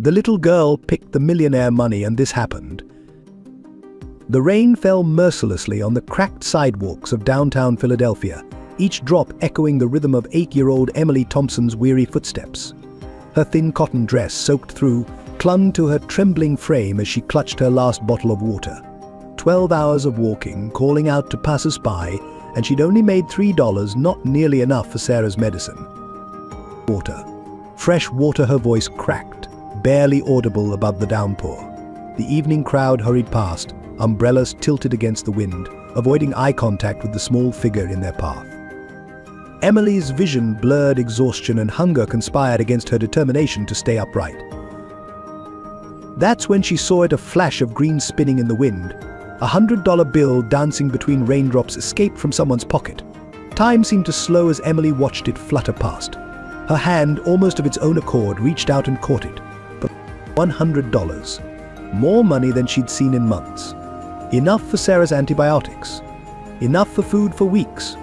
The little girl picked the millionaire money and this happened. The rain fell mercilessly on the cracked sidewalks of downtown Philadelphia, each drop echoing the rhythm of 8-year-old Emily Thompson's weary footsteps. Her thin cotton dress, soaked through, clung to her trembling frame as she clutched her last bottle of water. 12 hours of walking, calling out to passers-by, and she'd only made $3, not nearly enough for Sarah's medicine. Water. Fresh water, her voice cracked, barely audible above the downpour. The evening crowd hurried past, umbrellas tilted against the wind, avoiding eye contact with the small figure in their path. Emily's vision blurred, exhaustion and hunger conspired against her determination to stay upright. That's when she saw it, a flash of green spinning in the wind. A $100 bill dancing between raindrops escaped from someone's pocket. Time seemed to slow as Emily watched it flutter past. Her hand, almost of its own accord, reached out and caught it. But $100. More money than she'd seen in months. Enough for Sarah's antibiotics. Enough for food for weeks.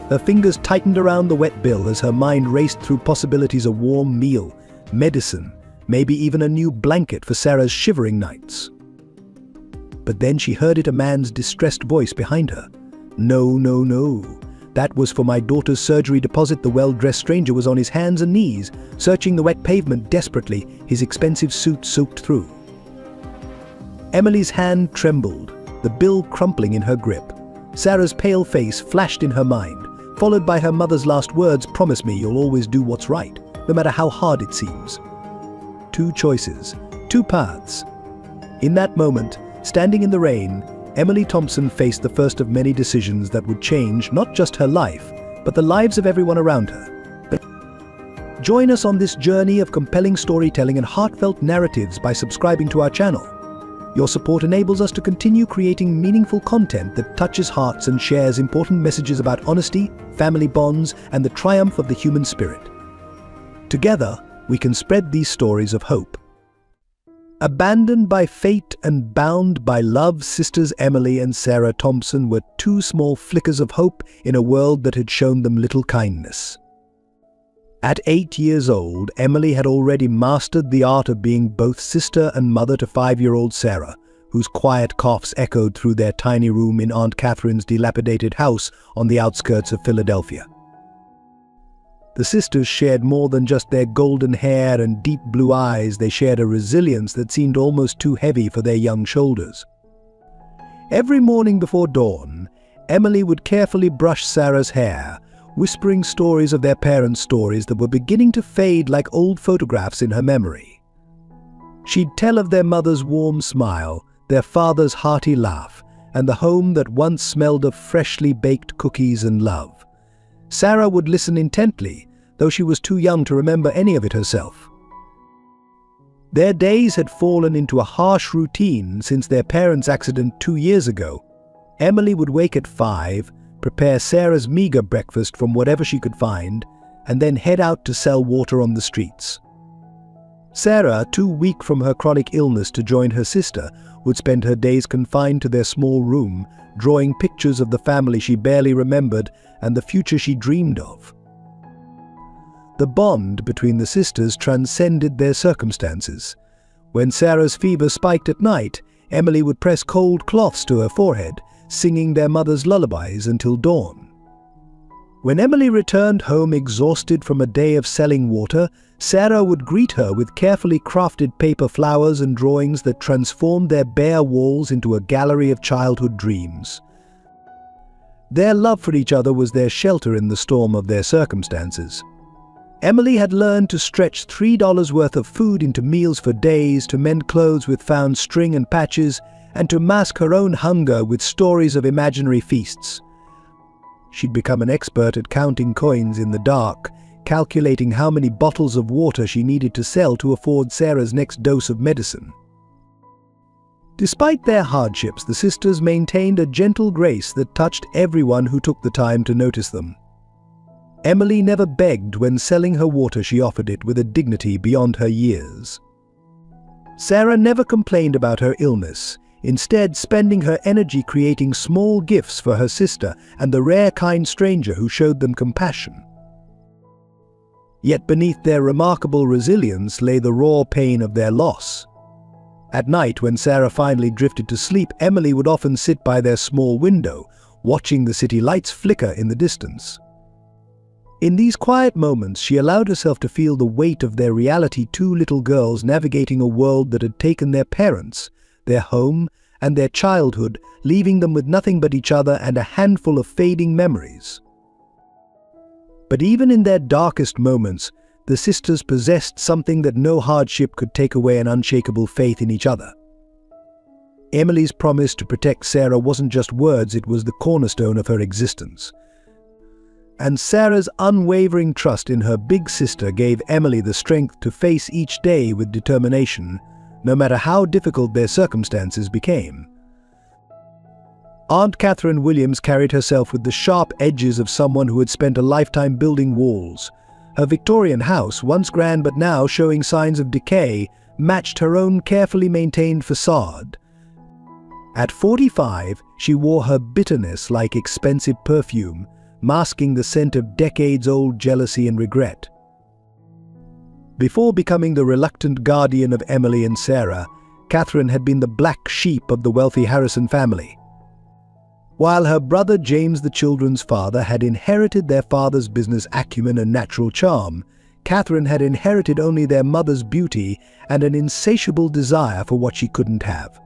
Her fingers tightened around the wet bill as her mind raced through possibilities: a warm meal, medicine, maybe even a new blanket for Sarah's shivering nights. But then she heard it, a man's distressed voice behind her. No, no, no. That was for my daughter's surgery deposit. The well-dressed stranger was on his hands and knees, searching the wet pavement desperately, his expensive suit soaked through. Emily's hand trembled, the bill crumpling in her grip. Sarah's pale face flashed in her mind, followed by her mother's last words: "Promise me you'll always do what's right, no matter how hard it seems." Two choices, two paths. In that moment, standing in the rain, Emily Thompson faced the first of many decisions that would change not just her life, but the lives of everyone around her. Join us on this journey of compelling storytelling and heartfelt narratives by subscribing to our channel. Your support enables us to continue creating meaningful content that touches hearts and shares important messages about honesty, family bonds, and the triumph of the human spirit. Together, we can spread these stories of hope. Abandoned by fate and bound by love, sisters Emily and Sarah Thompson were two small flickers of hope in a world that had shown them little kindness. At 8 years old, Emily had already mastered the art of being both sister and mother to 5-year-old Sarah, whose quiet coughs echoed through their tiny room in Aunt Catherine's dilapidated house on the outskirts of Philadelphia. The sisters shared more than just their golden hair and deep blue eyes. They shared a resilience that seemed almost too heavy for their young shoulders. Every morning before dawn, Emily would carefully brush Sarah's hair, whispering stories of their parents' stories that were beginning to fade like old photographs in her memory. She'd tell of their mother's warm smile, their father's hearty laugh, and the home that once smelled of freshly baked cookies and love. Sarah would listen intently, though she was too young to remember any of it herself. Their days had fallen into a harsh routine since their parents' accident 2 years ago. Emily would wake at 5, prepare Sarah's meager breakfast from whatever she could find, and then head out to sell water on the streets. Sarah, too weak from her chronic illness to join her sister, would spend her days confined to their small room, drawing pictures of the family she barely remembered and the future she dreamed of. The bond between the sisters transcended their circumstances. When Sarah's fever spiked at night, Emily would press cold cloths to her forehead, singing their mother's lullabies until dawn. When Emily returned home exhausted from a day of selling water, Sarah would greet her with carefully crafted paper flowers and drawings that transformed their bare walls into a gallery of childhood dreams. Their love for each other was their shelter in the storm of their circumstances. Emily had learned to stretch $3 worth of food into meals for days, to mend clothes with found string and patches, and to mask her own hunger with stories of imaginary feasts. She'd become an expert at counting coins in the dark, calculating how many bottles of water she needed to sell to afford Sarah's next dose of medicine. Despite their hardships, the sisters maintained a gentle grace that touched everyone who took the time to notice them. Emily never begged when selling her water. She offered it with a dignity beyond her years. Sarah never complained about her illness, instead spending her energy creating small gifts for her sister and the rare kind stranger who showed them compassion. Yet beneath their remarkable resilience lay the raw pain of their loss. At night, when Sarah finally drifted to sleep, Emily would often sit by their small window, watching the city lights flicker in the distance. In these quiet moments, she allowed herself to feel the weight of their reality, two little girls navigating a world that had taken their parents, their home, and their childhood, leaving them with nothing but each other and a handful of fading memories. But even in their darkest moments, the sisters possessed something that no hardship could take away: an unshakable faith in each other. Emily's promise to protect Sarah wasn't just words, it was the cornerstone of her existence. And Sarah's unwavering trust in her big sister gave Emily the strength to face each day with determination, no matter how difficult their circumstances became. Aunt Catherine Williams carried herself with the sharp edges of someone who had spent a lifetime building walls. Her Victorian house, once grand but now showing signs of decay, matched her own carefully maintained facade. At 45, she wore her bitterness like expensive perfume, masking the scent of decades-old jealousy and regret. Before becoming the reluctant guardian of Emily and Sarah, Catherine had been the black sheep of the wealthy Harrison family. While her brother James, the children's father, had inherited their father's business acumen and natural charm, Catherine had inherited only their mother's beauty and an insatiable desire for what she couldn't have.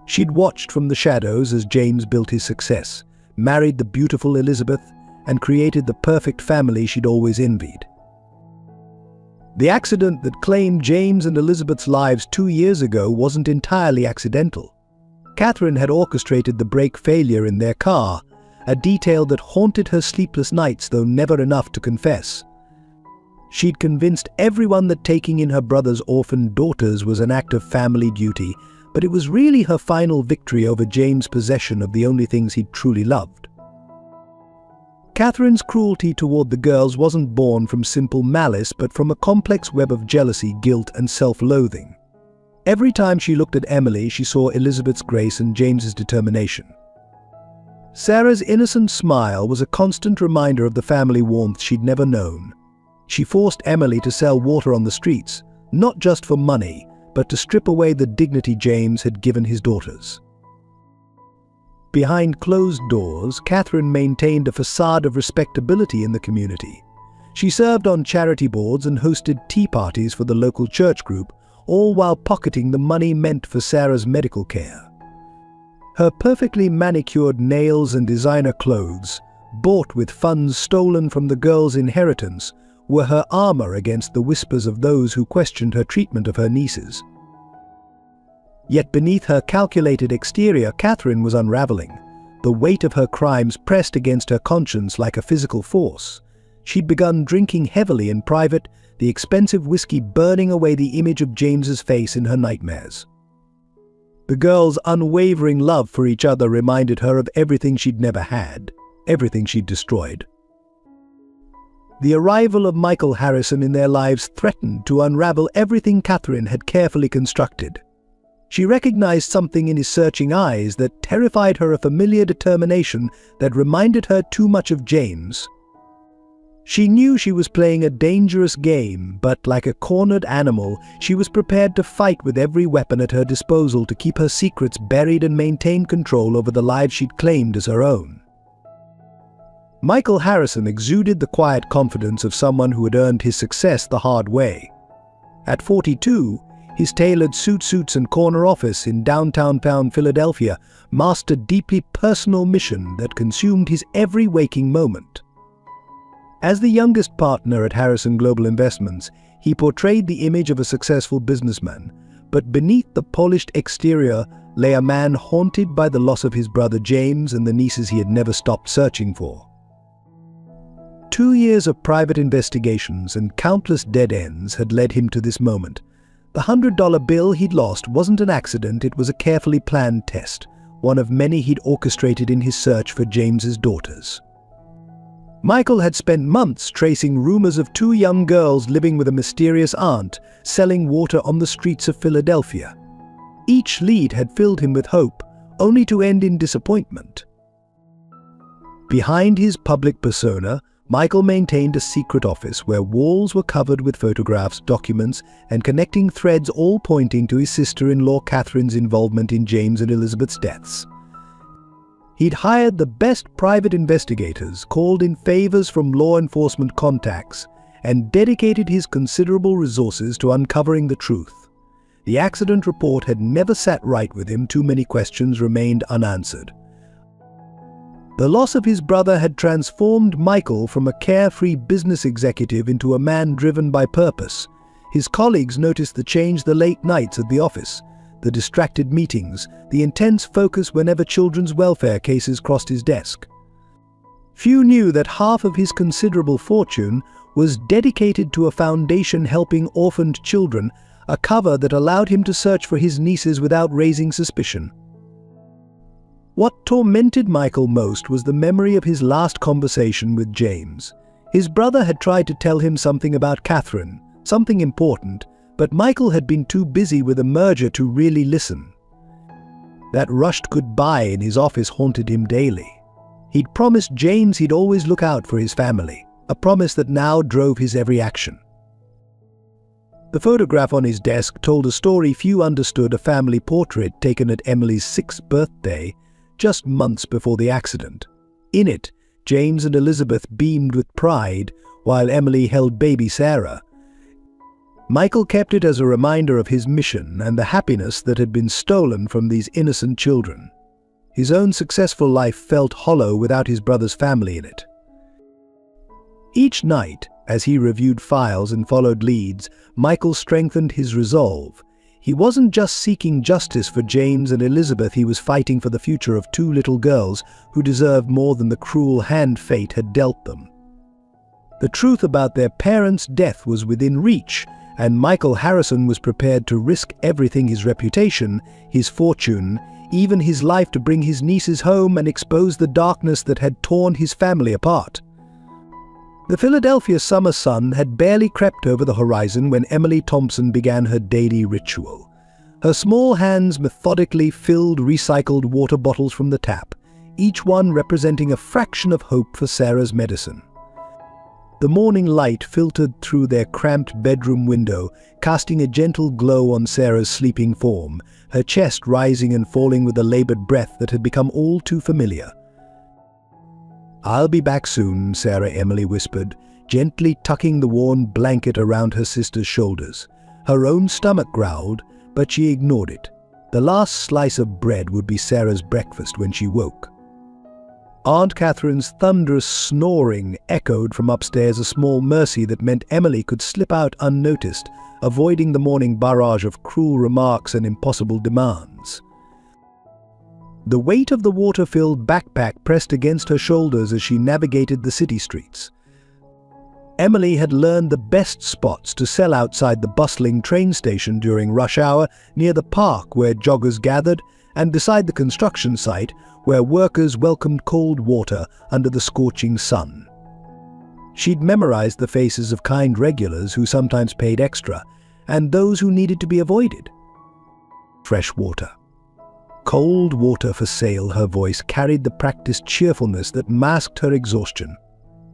She'd watched from the shadows as James built his success, married the beautiful Elizabeth, and created the perfect family she'd always envied. The accident that claimed James and Elizabeth's lives 2 years ago wasn't entirely accidental. Catherine had orchestrated the brake failure in their car, a detail that haunted her sleepless nights, though never enough to confess. She'd convinced everyone that taking in her brother's orphaned daughters was an act of family duty, but it was really her final victory over James' possession of the only things he'd truly loved. Catherine's cruelty toward the girls wasn't born from simple malice, but from a complex web of jealousy, guilt, and self-loathing. Every time she looked at Emily, she saw Elizabeth's grace and James's determination. Sarah's innocent smile was a constant reminder of the family warmth she'd never known. She forced Emily to sell water on the streets, not just for money, but to strip away the dignity James had given his daughters. Behind closed doors, Catherine maintained a facade of respectability in the community. She served on charity boards and hosted tea parties for the local church group, all while pocketing the money meant for Sarah's medical care. Her perfectly manicured nails and designer clothes, bought with funds stolen from the girls' inheritance, were her armor against the whispers of those who questioned her treatment of her nieces. Yet beneath her calculated exterior, Catherine was unraveling. The weight of her crimes pressed against her conscience like a physical force. She'd begun drinking heavily in private, the expensive whiskey burning away the image of James's face in her nightmares. The girls' unwavering love for each other reminded her of everything she'd never had, everything she'd destroyed. The arrival of Michael Harrison in their lives threatened to unravel everything Catherine had carefully constructed. She recognized something in his searching eyes that terrified her, a familiar determination that reminded her too much of James. She knew she was playing a dangerous game, but like a cornered animal, she was prepared to fight with every weapon at her disposal to keep her secrets buried and maintain control over the lives she'd claimed as her own. Michael Harrison exuded the quiet confidence of someone who had earned his success the hard way. At 42, his tailored suits and corner office in downtown Philadelphia masked a deeply personal mission that consumed his every waking moment. As the youngest partner at Harrison Global Investments, he portrayed the image of a successful businessman, but beneath the polished exterior lay a man haunted by the loss of his brother James and the nieces he had never stopped searching for. 2 years of private investigations and countless dead ends had led him to this moment. The $100 bill he'd lost wasn't an accident, it was a carefully planned test, one of many he'd orchestrated in his search for James's daughters. Michael had spent months tracing rumors of 2 young girls living with a mysterious aunt, selling water on the streets of Philadelphia. Each lead had filled him with hope, only to end in disappointment. Behind his public persona, Michael maintained a secret office where walls were covered with photographs, documents, and connecting threads, all pointing to his sister-in-law Catherine's involvement in James and Elizabeth's deaths. He'd hired the best private investigators, called in favors from law enforcement contacts, and dedicated his considerable resources to uncovering the truth. The accident report had never sat right with him. Too many questions remained unanswered. The loss of his brother had transformed Michael from a carefree business executive into a man driven by purpose. His colleagues noticed the change: the late nights at the office, the distracted meetings, the intense focus whenever children's welfare cases crossed his desk. Few knew that half of his considerable fortune was dedicated to a foundation helping orphaned children, a cover that allowed him to search for his nieces without raising suspicion. What tormented Michael most was the memory of his last conversation with James. His brother had tried to tell him something about Catherine, something important, but Michael had been too busy with a merger to really listen. That rushed goodbye in his office haunted him daily. He'd promised James he'd always look out for his family, a promise that now drove his every action. The photograph on his desk told a story few understood: a family portrait taken at Emily's 6th birthday, just months before the accident. In it, James and Elizabeth beamed with pride, while Emily held baby Sarah. Michael kept it as a reminder of his mission and the happiness that had been stolen from these innocent children. His own successful life felt hollow without his brother's family in it. Each night, as he reviewed files and followed leads, Michael strengthened his resolve. He wasn't just seeking justice for James and Elizabeth, he was fighting for the future of two little girls who deserved more than the cruel hand fate had dealt them. The truth about their parents' death was within reach, and Michael Harrison was prepared to risk everything: his reputation, his fortune, even his life, to bring his nieces home and expose the darkness that had torn his family apart. The Philadelphia summer sun had barely crept over the horizon when Emily Thompson began her daily ritual. Her small hands methodically filled recycled water bottles from the tap, each one representing a fraction of hope for Sarah's medicine. The morning light filtered through their cramped bedroom window, casting a gentle glow on Sarah's sleeping form, her chest rising and falling with a labored breath that had become all too familiar. "I'll be back soon," Sarah Emily whispered, gently tucking the worn blanket around her sister's shoulders. Her own stomach growled, but she ignored it. The last slice of bread would be Sarah's breakfast when she woke. Aunt Catherine's thunderous snoring echoed from upstairs, a small mercy that meant Emily could slip out unnoticed, avoiding the morning barrage of cruel remarks and impossible demands. The weight of the water-filled backpack pressed against her shoulders as she navigated the city streets. Emily had learned the best spots to sell outside the bustling train station during rush hour, near the park where joggers gathered, and beside the construction site where workers welcomed cold water under the scorching sun. She'd memorized the faces of kind regulars who sometimes paid extra, and those who needed to be avoided. Fresh water. Cold water for sale, her voice carried the practiced cheerfulness that masked her exhaustion.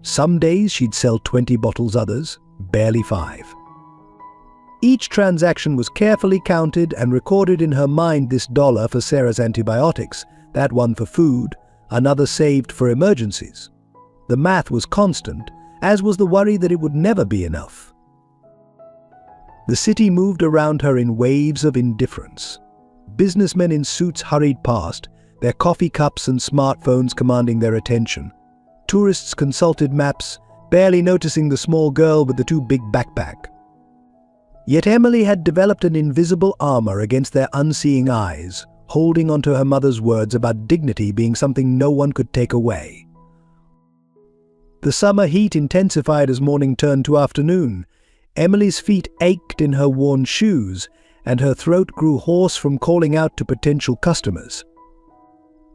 Some days she'd sell 20 bottles, others, barely 5. Each transaction was carefully counted and recorded in her mind: this $1 for Sarah's antibiotics, that one for food, another saved for emergencies. The math was constant, as was the worry that it would never be enough. The city moved around her in waves of indifference. Businessmen in suits hurried past, their coffee cups and smartphones commanding their attention. Tourists consulted maps, barely noticing the small girl with the too big backpack. Yet Emily had developed an invisible armor against their unseeing eyes, holding onto her mother's words about dignity being something no one could take away. The summer heat intensified as morning turned to afternoon. Emily's feet ached in her worn shoes, and her throat grew hoarse from calling out to potential customers.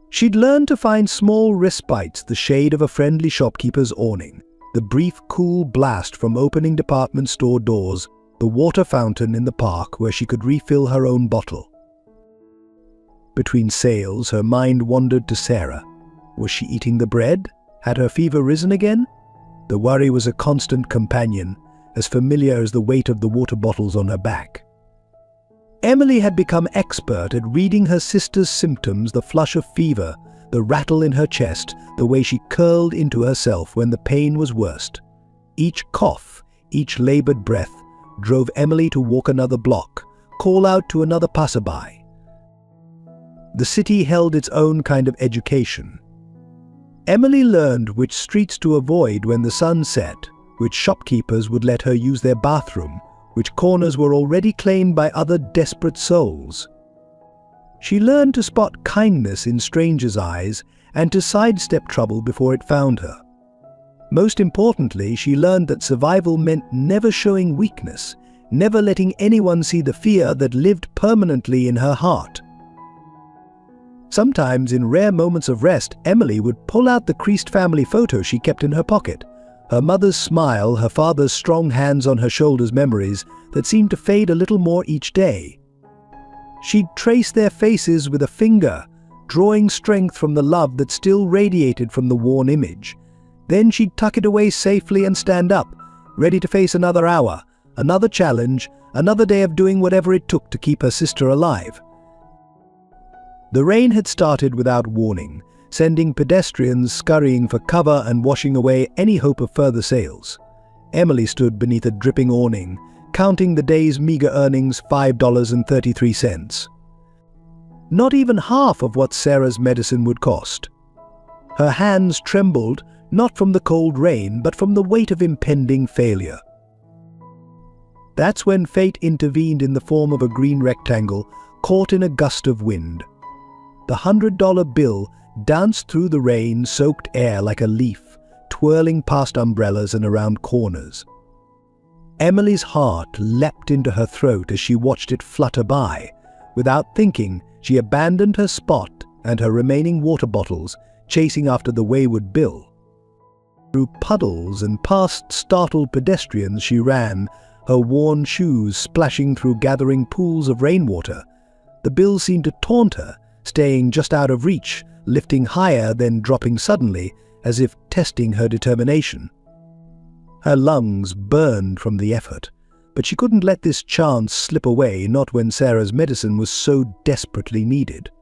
She'd learned to find small respites: the shade of a friendly shopkeeper's awning, the brief cool blast from opening department store doors, the water fountain in the park where she could refill her own bottle. Between sales, her mind wandered to Sarah. Was she eating the bread? Had her fever risen again? The worry was a constant companion, as familiar as the weight of the water bottles on her back. Emily had become expert at reading her sister's symptoms, the flush of fever, the rattle in her chest, the way she curled into herself when the pain was worst. Each cough, each labored breath, drove Emily to walk another block, call out to another passerby. The city held its own kind of education. Emily learned which streets to avoid when the sun set, which shopkeepers would let her use their bathroom, which corners were already claimed by other desperate souls. She learned to spot kindness in strangers' eyes and to sidestep trouble before it found her. Most importantly, she learned that survival meant never showing weakness, never letting anyone see the fear that lived permanently in her heart. Sometimes, in rare moments of rest, Emily would pull out the creased family photo she kept in her pocket. Her mother's smile, her father's strong hands on her shoulders, memories that seemed to fade a little more each day. She'd trace their faces with a finger, drawing strength from the love that still radiated from the worn image. Then she'd tuck it away safely and stand up, ready to face another hour, another challenge, another day of doing whatever it took to keep her sister alive. The rain had started without warning, sending pedestrians scurrying for cover and washing away any hope of further sales. Emily stood beneath a dripping awning, counting the day's meager earnings, $5.33. Not even half of what Sarah's medicine would cost. Her hands trembled, not from the cold rain, but from the weight of impending failure. That's when fate intervened in the form of a green rectangle caught in a gust of wind. The $100 bill danced through the rain-soaked air like a leaf, twirling past umbrellas and around corners. Emily's heart leapt into her throat as she watched it flutter by. Without thinking, she abandoned her spot and her remaining water bottles, chasing after the wayward bill. Through puddles and past startled pedestrians she ran, her worn shoes splashing through gathering pools of rainwater. The bill seemed to taunt her, staying just out of reach, lifting higher, then dropping suddenly, as if testing her determination. Her lungs burned from the effort, but she couldn't let this chance slip away, not when Sarah's medicine was so desperately needed.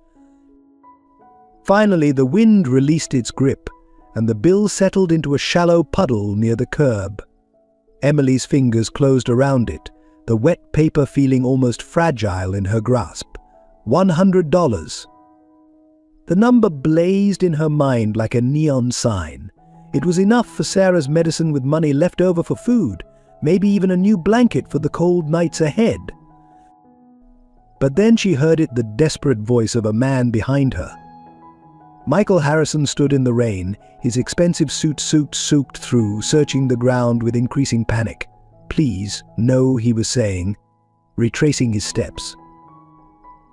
Finally, the wind released its grip, and the bill settled into a shallow puddle near the curb. Emily's fingers closed around it, the wet paper feeling almost fragile in her grasp. $100. The number blazed in her mind like a neon sign. It was enough for Sarah's medicine with money left over for food, maybe even a new blanket for the cold nights ahead. But then she heard it, the desperate voice of a man behind her. Michael Harrison stood in the rain, his expensive suit soaked through, searching the ground with increasing panic. "Please, no," he was saying, retracing his steps.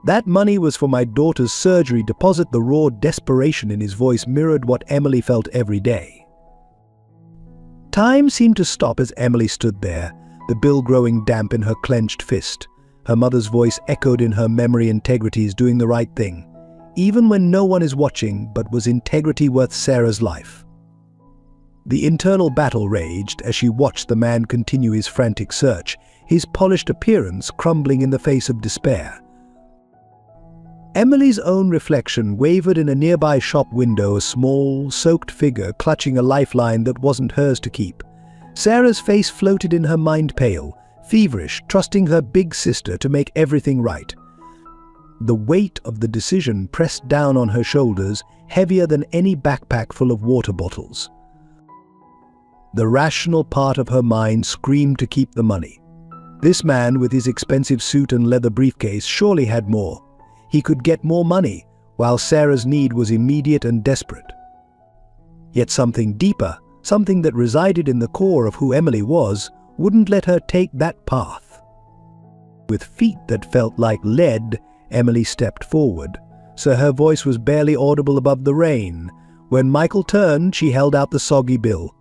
"That money was for my daughter's surgery." Deposit. The raw desperation in his voice mirrored what Emily felt every day. Time seemed to stop as Emily stood there, the bill growing damp in her clenched fist. Her mother's voice echoed in her memory. Integrity is doing the right thing, even when no one is watching. But was integrity worth Sarah's life? The internal battle raged as she watched the man continue his frantic search, his polished appearance crumbling in the face of despair. Emily's own reflection wavered in a nearby shop window, a small, soaked figure clutching a lifeline that wasn't hers to keep. Sarah's face floated in her mind, pale, feverish, trusting her big sister to make everything right. The weight of the decision pressed down on her shoulders, heavier than any backpack full of water bottles. The rational part of her mind screamed to keep the money. This man, with his expensive suit and leather briefcase, surely had more. He could get more money, while Sarah's need was immediate and desperate. Yet something deeper, something that resided in the core of who Emily was, wouldn't let her take that path. With feet that felt like lead, Emily stepped forward, so her voice was barely audible above the rain. When Michael turned, she held out the soggy bill.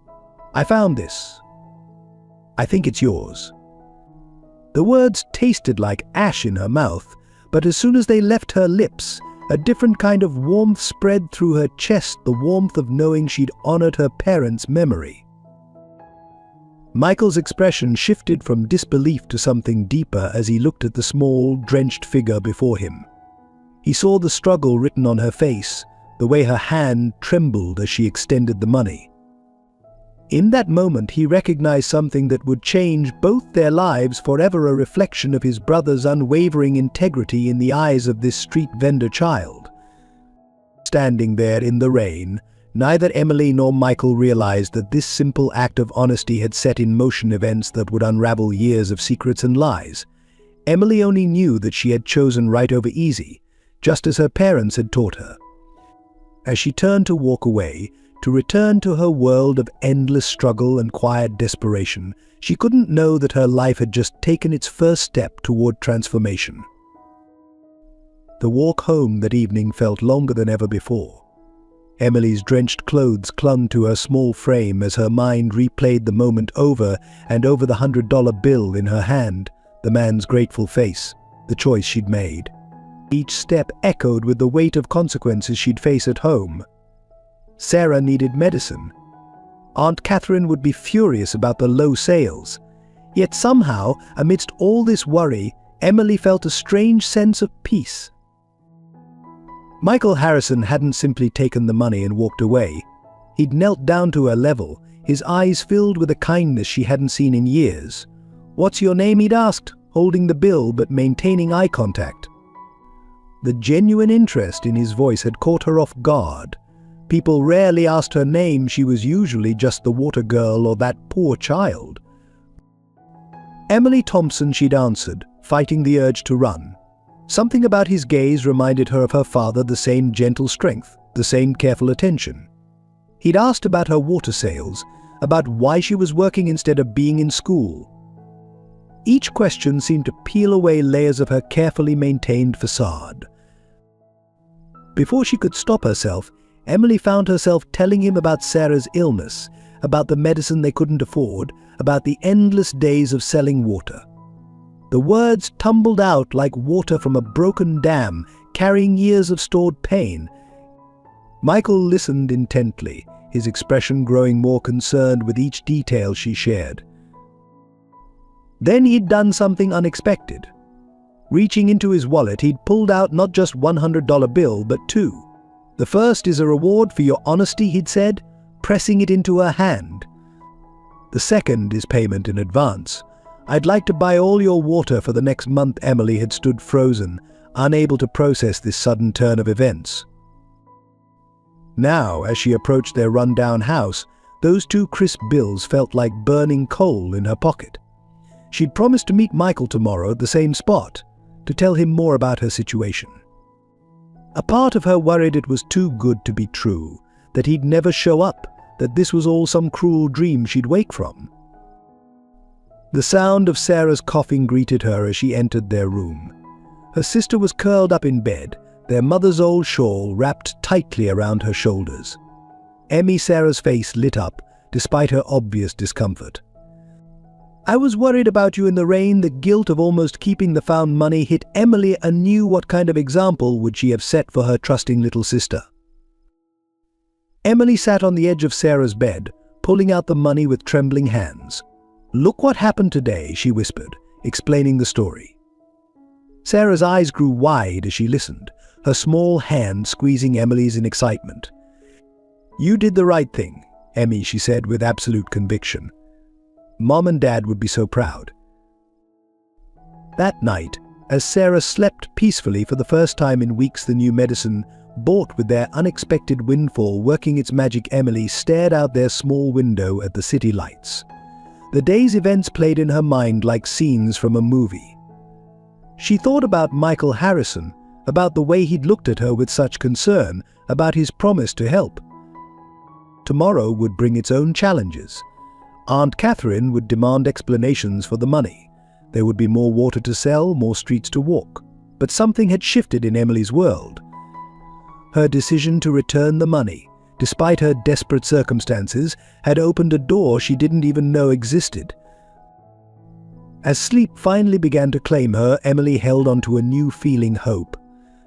"I found this. I think it's yours." The words tasted like ash in her mouth, but as soon as they left her lips, a different kind of warmth spread through her chest, the warmth of knowing she'd honored her parents' memory. Michael's expression shifted from disbelief to something deeper as he looked at the small, drenched figure before him. He saw the struggle written on her face, the way her hand trembled as she extended the money. In that moment, he recognized something that would change both their lives forever, a reflection of his brother's unwavering integrity in the eyes of this street vendor child. Standing there in the rain, neither Emily nor Michael realized that this simple act of honesty had set in motion events that would unravel years of secrets and lies. Emily only knew that she had chosen right over easy, just as her parents had taught her. As she turned to walk away, to return to her world of endless struggle and quiet desperation, she couldn't know that her life had just taken its first step toward transformation. The walk home that evening felt longer than ever before. Emily's drenched clothes clung to her small frame as her mind replayed the moment over and over, the $100 bill in her hand, the man's grateful face, the choice she'd made. Each step echoed with the weight of consequences she'd face at home. Sarah needed medicine. Aunt Catherine would be furious about the low sales. Yet somehow, amidst all this worry, Emily felt a strange sense of peace. Michael Harrison hadn't simply taken the money and walked away. He'd knelt down to her level, his eyes filled with a kindness she hadn't seen in years. "What's your name?" he'd asked, holding the bill but maintaining eye contact. The genuine interest in his voice had caught her off guard. People rarely asked her name. She was usually just the water girl or that poor child. "Emily Thompson," she'd answered, fighting the urge to run. Something about his gaze reminded her of her father, the same gentle strength, the same careful attention. He'd asked about her water sales, about why she was working instead of being in school. Each question seemed to peel away layers of her carefully maintained facade. Before she could stop herself, Emily found herself telling him about Sarah's illness, about the medicine they couldn't afford, about the endless days of selling water. The words tumbled out like water from a broken dam, carrying years of stored pain. Michael listened intently, his expression growing more concerned with each detail she shared. Then he'd done something unexpected. Reaching into his wallet, he'd pulled out not just $100 bill, but two. "The first is a reward for your honesty," he'd said, pressing it into her hand. "The second is payment in advance. I'd like to buy all your water for the next month." Emily had stood frozen, unable to process this sudden turn of events. Now, as she approached their run-down house, those two crisp bills felt like burning coal in her pocket. She'd promised to meet Michael tomorrow at the same spot, to tell him more about her situation. A part of her worried it was too good to be true, that he'd never show up, that this was all some cruel dream she'd wake from. The sound of Sarah's coughing greeted her as she entered their room. Her sister was curled up in bed, their mother's old shawl wrapped tightly around her shoulders. Sarah's face lit up, despite her obvious discomfort. "I was worried about you in the rain." The guilt of almost keeping the found money hit Emily anew. What kind of example would she have set for her trusting little sister? Emily sat on the edge of Sarah's bed, pulling out the money with trembling hands. "Look what happened today," she whispered, explaining the story. Sarah's eyes grew wide as she listened, her small hand squeezing Emily's in excitement. "You did the right thing, Emmy," she said with absolute conviction. "Mom and Dad would be so proud." That night, as Sarah slept peacefully for the first time in weeks, the new medicine, bought with their unexpected windfall working its magic, Emily stared out their small window at the city lights. The day's events played in her mind like scenes from a movie. She thought about Michael Harrison, about the way he'd looked at her with such concern, about his promise to help. Tomorrow would bring its own challenges. Aunt Catherine would demand explanations for the money. There would be more water to sell, more streets to walk. But something had shifted in Emily's world. Her decision to return the money, despite her desperate circumstances, had opened a door she didn't even know existed. As sleep finally began to claim her, Emily held onto a new feeling: hope.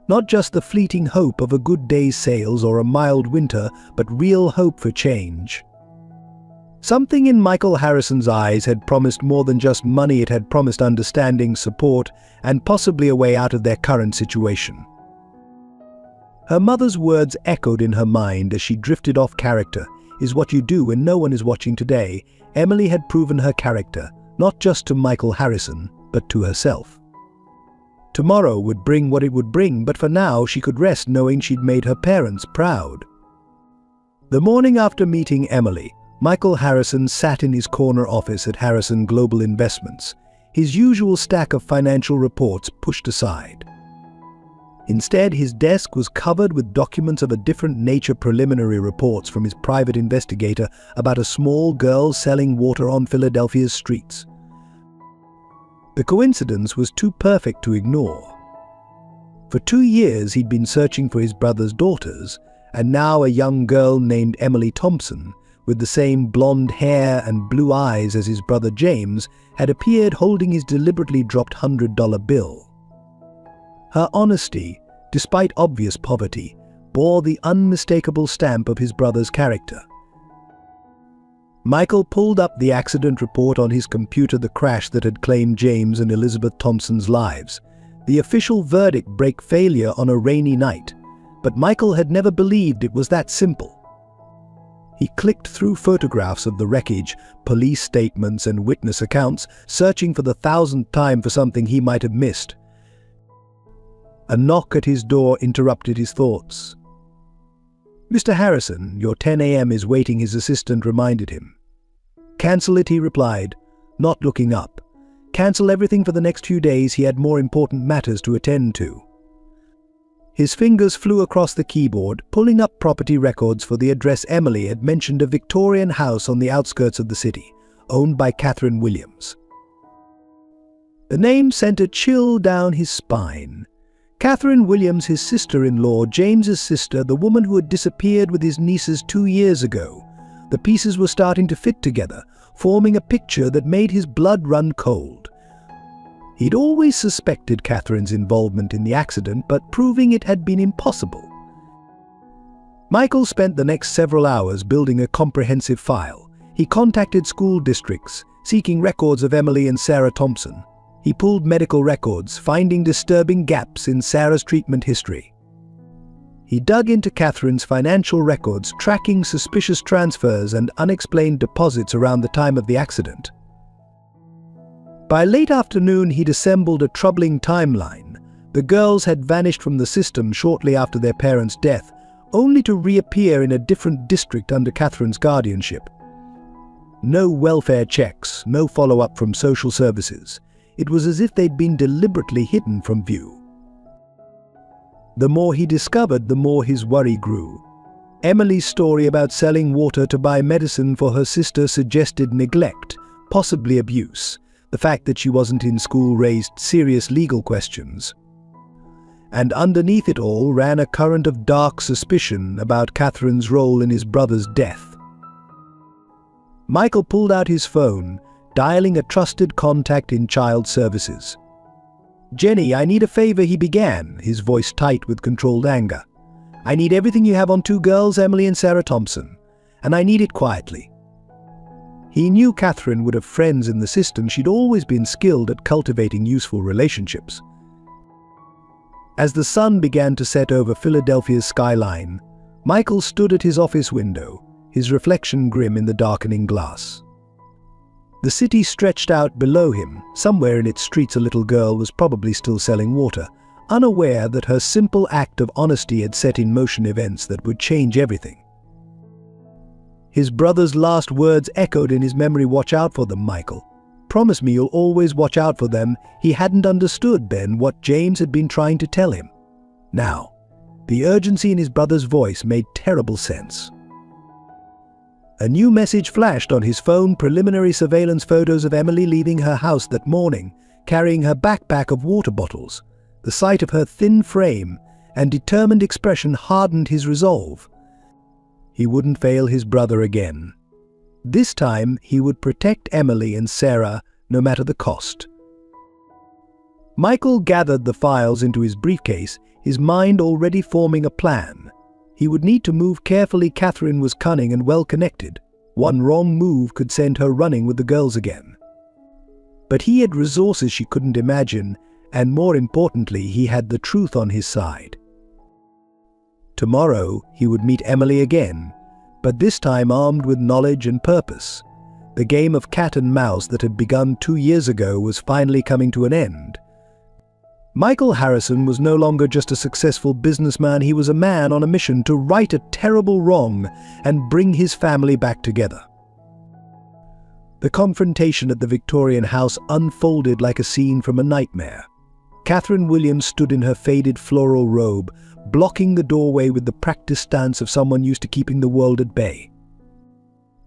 Not just the fleeting hope of a good day's sales or a mild winter, but real hope for change. Something in Michael Harrison's eyes had promised more than just money. It had promised understanding, support, and possibly a way out of their current situation. Her mother's words echoed in her mind as she drifted off. Character is what you do when no one is watching. Today, Emily had proven her character, not just to Michael Harrison, but to herself. Tomorrow would bring what it would bring, but for now she could rest knowing she'd made her parents proud. The morning after meeting Emily, Michael Harrison sat in his corner office at Harrison Global Investments, his usual stack of financial reports pushed aside. Instead, his desk was covered with documents of a different nature, preliminary reports from his private investigator about a small girl selling water on Philadelphia's streets. The coincidence was too perfect to ignore. For 2 years he'd been searching for his brother's daughters, and now a young girl named Emily Thompson, with the same blonde hair and blue eyes as his brother James, had appeared holding his deliberately dropped $100 bill. Her honesty, despite obvious poverty, bore the unmistakable stamp of his brother's character. Michael pulled up the accident report on his computer, the crash that had claimed James and Elizabeth Thompson's lives. The official verdict: brake failure on a rainy night. But Michael had never believed it was that simple. He clicked through photographs of the wreckage, police statements and witness accounts, searching for the 1,000th time for something he might have missed. A knock at his door interrupted his thoughts. "Mr. Harrison, your 10 a.m. is waiting," his assistant reminded him. "Cancel it," he replied, not looking up. Cancel everything for the next few days. He had more important matters to attend to. His fingers flew across the keyboard, pulling up property records for the address. Emily had mentioned a Victorian house on the outskirts of the city, owned by Catherine Williams. The name sent a chill down his spine. Catherine Williams, his sister-in-law, James's sister, the woman who had disappeared with his nieces 2 years ago. The pieces were starting to fit together, forming a picture that made his blood run cold. He'd always suspected Catherine's involvement in the accident, but proving it had been impossible. Michael spent the next several hours building a comprehensive file. He contacted school districts, seeking records of Emily and Sarah Thompson. He pulled medical records, finding disturbing gaps in Sarah's treatment history. He dug into Catherine's financial records, tracking suspicious transfers and unexplained deposits around the time of the accident. By late afternoon, he'd assembled a troubling timeline. The girls had vanished from the system shortly after their parents' death, only to reappear in a different district under Catherine's guardianship. No welfare checks, no follow-up from social services. It was as if they'd been deliberately hidden from view. The more he discovered, the more his worry grew. Emily's story about selling water to buy medicine for her sister suggested neglect, possibly abuse. The fact that she wasn't in school raised serious legal questions. And underneath it all ran a current of dark suspicion about Catherine's role in his brother's death. Michael pulled out his phone, dialing a trusted contact in child services. "Jenny, I need a favor," he began, his voice tight with controlled anger. "I need everything you have on 2 girls, Emily and Sarah Thompson, and I need it quietly." He knew Catherine would have friends in the system. She'd always been skilled at cultivating useful relationships. As the sun began to set over Philadelphia's skyline, Michael stood at his office window, his reflection grim in the darkening glass. The city stretched out below him. Somewhere in its streets a little girl was probably still selling water, unaware that her simple act of honesty had set in motion events that would change everything. His brother's last words echoed in his memory. "Watch out for them, Michael. Promise me you'll always watch out for them." He hadn't understood then what James had been trying to tell him. Now, the urgency in his brother's voice made terrible sense. A new message flashed on his phone: preliminary surveillance photos of Emily leaving her house that morning, carrying her backpack of water bottles. The sight of her thin frame and determined expression hardened his resolve. He wouldn't fail his brother again. This time, he would protect Emily and Sarah, no matter the cost. Michael gathered the files into his briefcase, his mind already forming a plan. He would need to move carefully. Catherine was cunning and well-connected. One wrong move could send her running with the girls again. But he had resources she couldn't imagine, and more importantly, he had the truth on his side. Tomorrow, he would meet Emily again, but this time armed with knowledge and purpose. The game of cat and mouse that had begun 2 years ago was finally coming to an end. Michael Harrison was no longer just a successful businessman, he was a man on a mission to right a terrible wrong and bring his family back together. The confrontation at the Victorian house unfolded like a scene from a nightmare. Catherine Williams stood in her faded floral robe, blocking the doorway with the practiced stance of someone used to keeping the world at bay.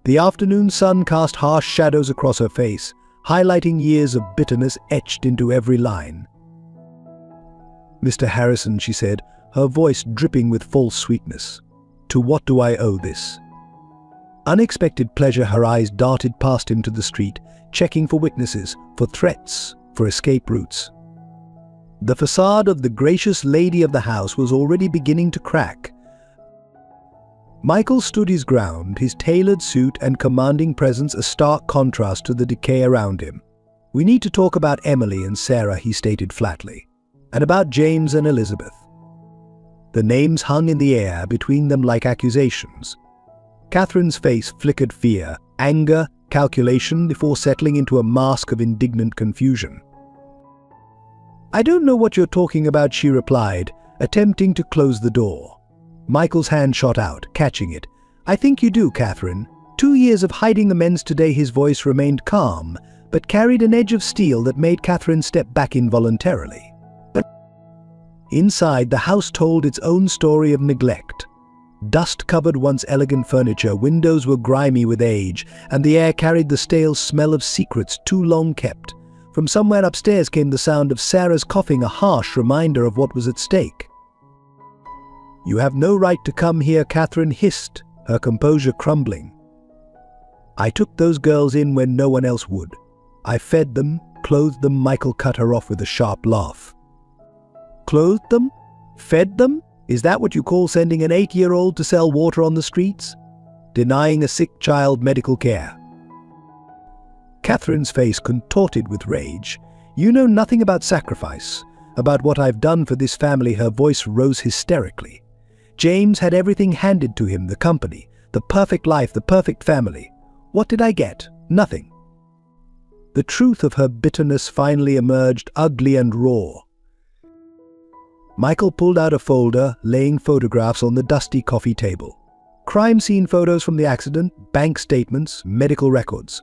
The afternoon sun cast harsh shadows across her face, highlighting years of bitterness etched into every line. "Mr. Harrison," she said, her voice dripping with false sweetness, "to what do I owe this?" Unexpected pleasure, her eyes darted past him to the street, checking for witnesses, for threats, for escape routes. The facade of the gracious lady of the house was already beginning to crack. Michael stood his ground, his tailored suit and commanding presence a stark contrast to the decay around him. "We need to talk about Emily and Sarah," he stated flatly, "and about James and Elizabeth." The names hung in the air between them like accusations. Catherine's face flickered fear, anger, calculation before settling into a mask of indignant confusion. "I don't know what you're talking about," she replied, attempting to close the door. Michael's hand shot out, catching it. "I think you do, Catherine. 2 years of hiding the men's today." His voice remained calm, but carried an edge of steel that made Catherine step back involuntarily. Inside, the house told its own story of neglect. Dust covered once elegant furniture, windows were grimy with age, and the air carried the stale smell of secrets too long kept. From somewhere upstairs came the sound of Sarah's coughing, a harsh reminder of what was at stake. "You have no right to come here," Catherine hissed, her composure crumbling. "I took those girls in when no one else would. I fed them, clothed them." Michael cut her off with a sharp laugh. "Clothed them? Fed them? Is that what you call sending an 8-year-old to sell water on the streets? Denying a sick child medical care?" Catherine's face contorted with rage. "You know nothing about sacrifice, about what I've done for this family." Her voice rose hysterically. "James had everything handed to him, the company, the perfect life, the perfect family. What did I get? Nothing." The truth of her bitterness finally emerged, ugly and raw. Michael pulled out a folder, laying photographs on the dusty coffee table. Crime scene photos from the accident, bank statements, medical records.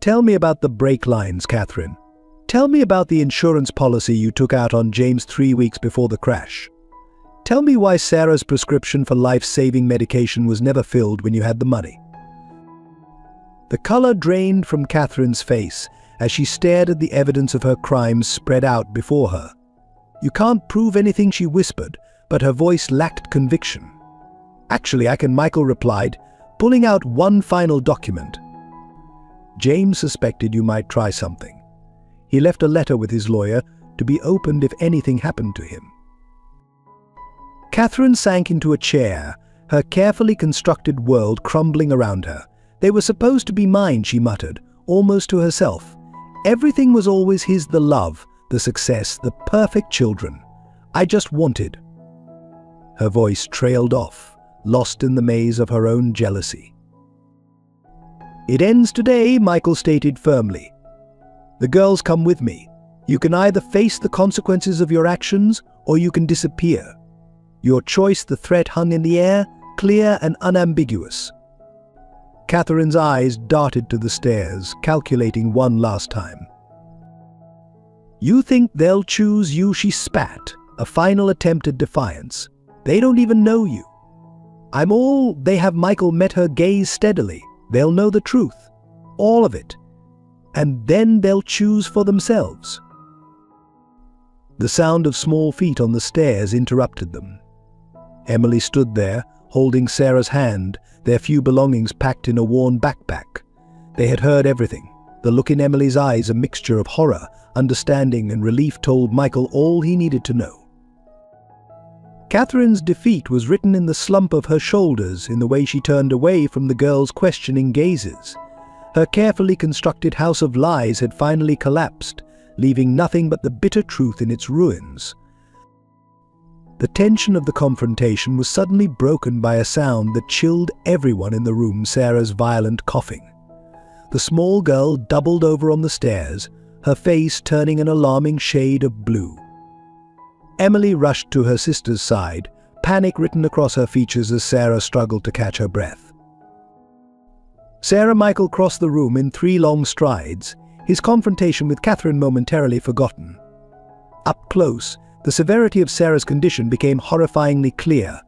"Tell me about the brake lines, Catherine. Tell me about the insurance policy you took out on James 3 weeks before the crash. Tell me why Sarah's prescription for life-saving medication was never filled when you had the money." The color drained from Catherine's face as she stared at the evidence of her crimes spread out before her. "You can't prove anything," she whispered, but her voice lacked conviction. "Actually, I can," Michael replied, pulling out one final document. "James suspected you might try something. He left a letter with his lawyer to be opened if anything happened to him." Catherine sank into a chair, her carefully constructed world crumbling around her. "They were supposed to be mine," she muttered, almost to herself. "Everything was always his, the love, the success, the perfect children. I just wanted." Her voice trailed off, lost in the maze of her own jealousy. "It ends today," Michael stated firmly. "The girls come with me. You can either face the consequences of your actions, or you can disappear. Your choice." The threat hung in the air, clear and unambiguous. Catherine's eyes darted to the stairs, calculating one last time. "You think they'll choose you?" she spat, a final attempt at defiance. "They don't even know you." "I'm all they have." Michael met her gaze steadily. "They'll know the truth. All of it. And then they'll choose for themselves." The sound of small feet on the stairs interrupted them. Emily stood there, holding Sarah's hand, their few belongings packed in a worn backpack. They had heard everything. The look in Emily's eyes, a mixture of horror, understanding and relief, told Michael all he needed to know. Catherine's defeat was written in the slump of her shoulders, in the way she turned away from the girl's questioning gazes. Her carefully constructed house of lies had finally collapsed, leaving nothing but the bitter truth in its ruins. The tension of the confrontation was suddenly broken by a sound that chilled everyone in the room: Sarah's violent coughing. The small girl doubled over on the stairs, her face turning an alarming shade of blue. Emily rushed to her sister's side, panic written across her features as Sarah struggled to catch her breath. Sarah Michael crossed the room in 3 long strides, his confrontation with Catherine momentarily forgotten. Up close, the severity of Sarah's condition became horrifyingly clear.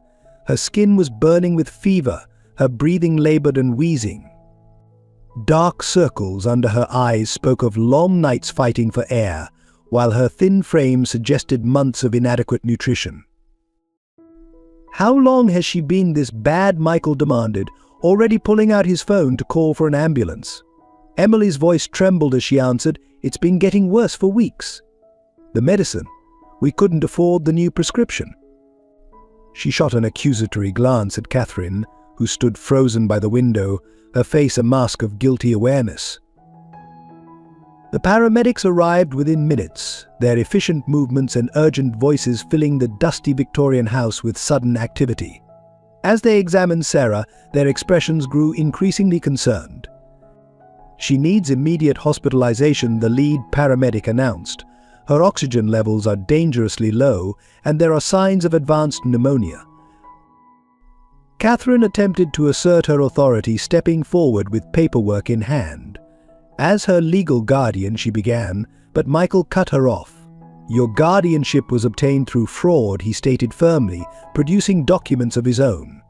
Her skin was burning with fever, her breathing labored and wheezing. Dark circles under her eyes spoke of long nights fighting for air, while her thin frame suggested months of inadequate nutrition. "How long has she been this bad?" Michael demanded, already pulling out his phone to call for an ambulance. Emily's voice trembled as she answered, "It's been getting worse for weeks." "The medicine? We couldn't afford the new prescription." She shot an accusatory glance at Catherine, who stood frozen by the window, her face a mask of guilty awareness. The paramedics arrived within minutes, their efficient movements and urgent voices filling the dusty Victorian house with sudden activity. As they examined Sarah, their expressions grew increasingly concerned. "She needs immediate hospitalization," the lead paramedic announced. "Her oxygen levels are dangerously low, and there are signs of advanced pneumonia." Catherine attempted to assert her authority, stepping forward with paperwork in hand. As her legal guardian, she began, but Michael cut her off. "Your guardianship was obtained through fraud," he stated firmly, producing documents of his own.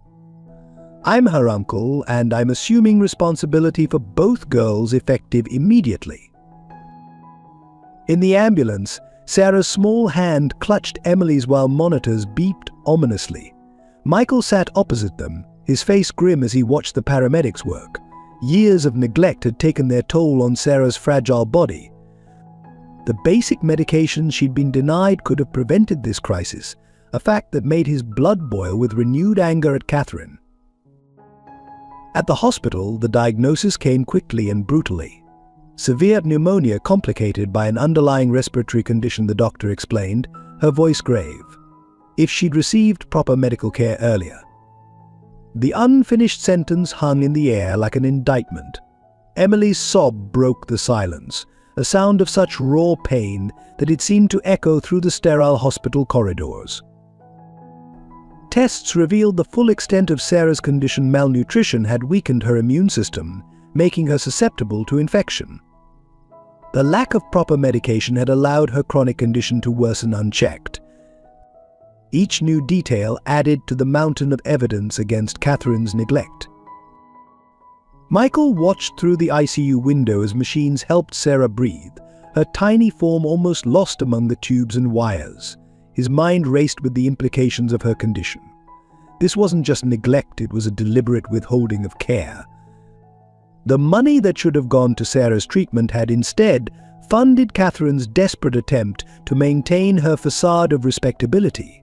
"I'm her uncle, and I'm assuming responsibility for both girls effective immediately." In the ambulance, Sarah's small hand clutched Emily's while monitors beeped ominously. Michael sat opposite them, his face grim as he watched the paramedics work. Years of neglect had taken their toll on Sarah's fragile body. The basic medications she'd been denied could have prevented this crisis, a fact that made his blood boil with renewed anger at Catherine. At the hospital, the diagnosis came quickly and brutally. Severe pneumonia complicated by an underlying respiratory condition, the doctor explained, her voice grave. If she'd received proper medical care earlier. The unfinished sentence hung in the air like an indictment. Emily's sob broke the silence, a sound of such raw pain that it seemed to echo through the sterile hospital corridors. Tests revealed the full extent of Sarah's condition. Malnutrition had weakened her immune system, making her susceptible to infection. The lack of proper medication had allowed her chronic condition to worsen unchecked. Each new detail added to the mountain of evidence against Catherine's neglect. Michael watched through the ICU window as machines helped Sarah breathe, her tiny form almost lost among the tubes and wires. His mind raced with the implications of her condition. This wasn't just neglect, it was a deliberate withholding of care. The money that should have gone to Sarah's treatment had instead funded Catherine's desperate attempt to maintain her facade of respectability.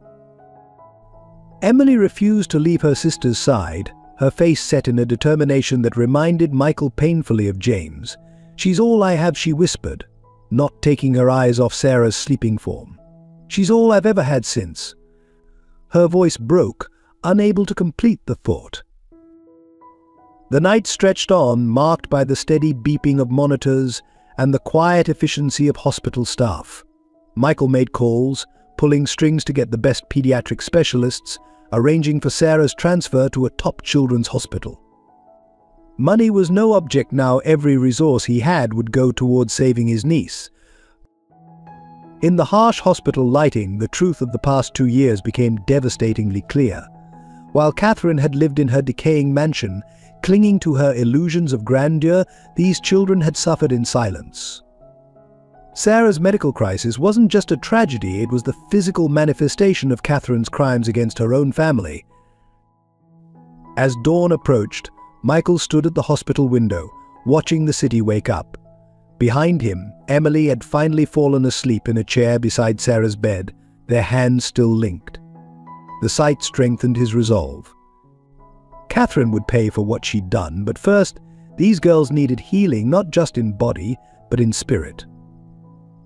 Emily refused to leave her sister's side, her face set in a determination that reminded Michael painfully of James. "She's all I have," she whispered, not taking her eyes off Sarah's sleeping form. "She's all I've ever had since." Her voice broke, unable to complete the thought. The night stretched on, marked by the steady beeping of monitors and the quiet efficiency of hospital staff. Michael made calls, pulling strings to get the best pediatric specialists, arranging for Sarah's transfer to a top children's hospital. Money was no object now. Every resource he had would go towards saving his niece. In the harsh hospital lighting, the truth of the past 2 years became devastatingly clear. While Catherine had lived in her decaying mansion, clinging to her illusions of grandeur, these children had suffered in silence. Sarah's medical crisis wasn't just a tragedy, it was the physical manifestation of Catherine's crimes against her own family. As dawn approached, Michael stood at the hospital window, watching the city wake up. Behind him, Emily had finally fallen asleep in a chair beside Sarah's bed, their hands still linked. The sight strengthened his resolve. Catherine would pay for what she'd done, but first, these girls needed healing not just in body, but in spirit.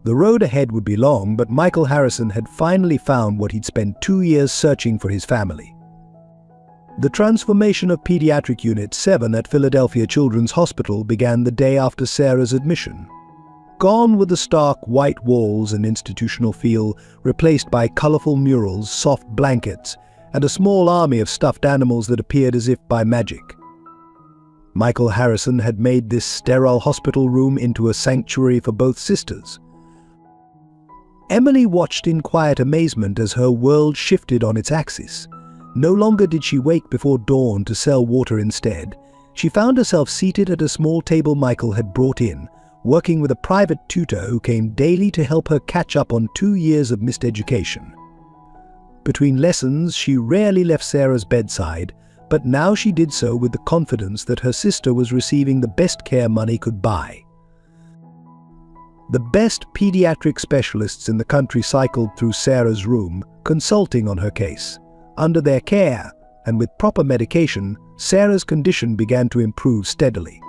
The road ahead would be long, but Michael Harrison had finally found what he'd spent 2 years searching for his family. The transformation of Pediatric Unit 7 at Philadelphia Children's Hospital began the day after Sarah's admission. Gone were the stark white walls and institutional feel, replaced by colorful murals, soft blankets, and a small army of stuffed animals that appeared as if by magic. Michael Harrison had made this sterile hospital room into a sanctuary for both sisters. Emily watched in quiet amazement as her world shifted on its axis. No longer did she wake before dawn to sell water instead. She found herself seated at a small table Michael had brought in, working with a private tutor who came daily to help her catch up on 2 years of missed education. Between lessons, she rarely left Sarah's bedside, but now she did so with the confidence that her sister was receiving the best care money could buy. The best pediatric specialists in the country cycled through Sarah's room, consulting on her case. Under their care, and with proper medication, Sarah's condition began to improve steadily.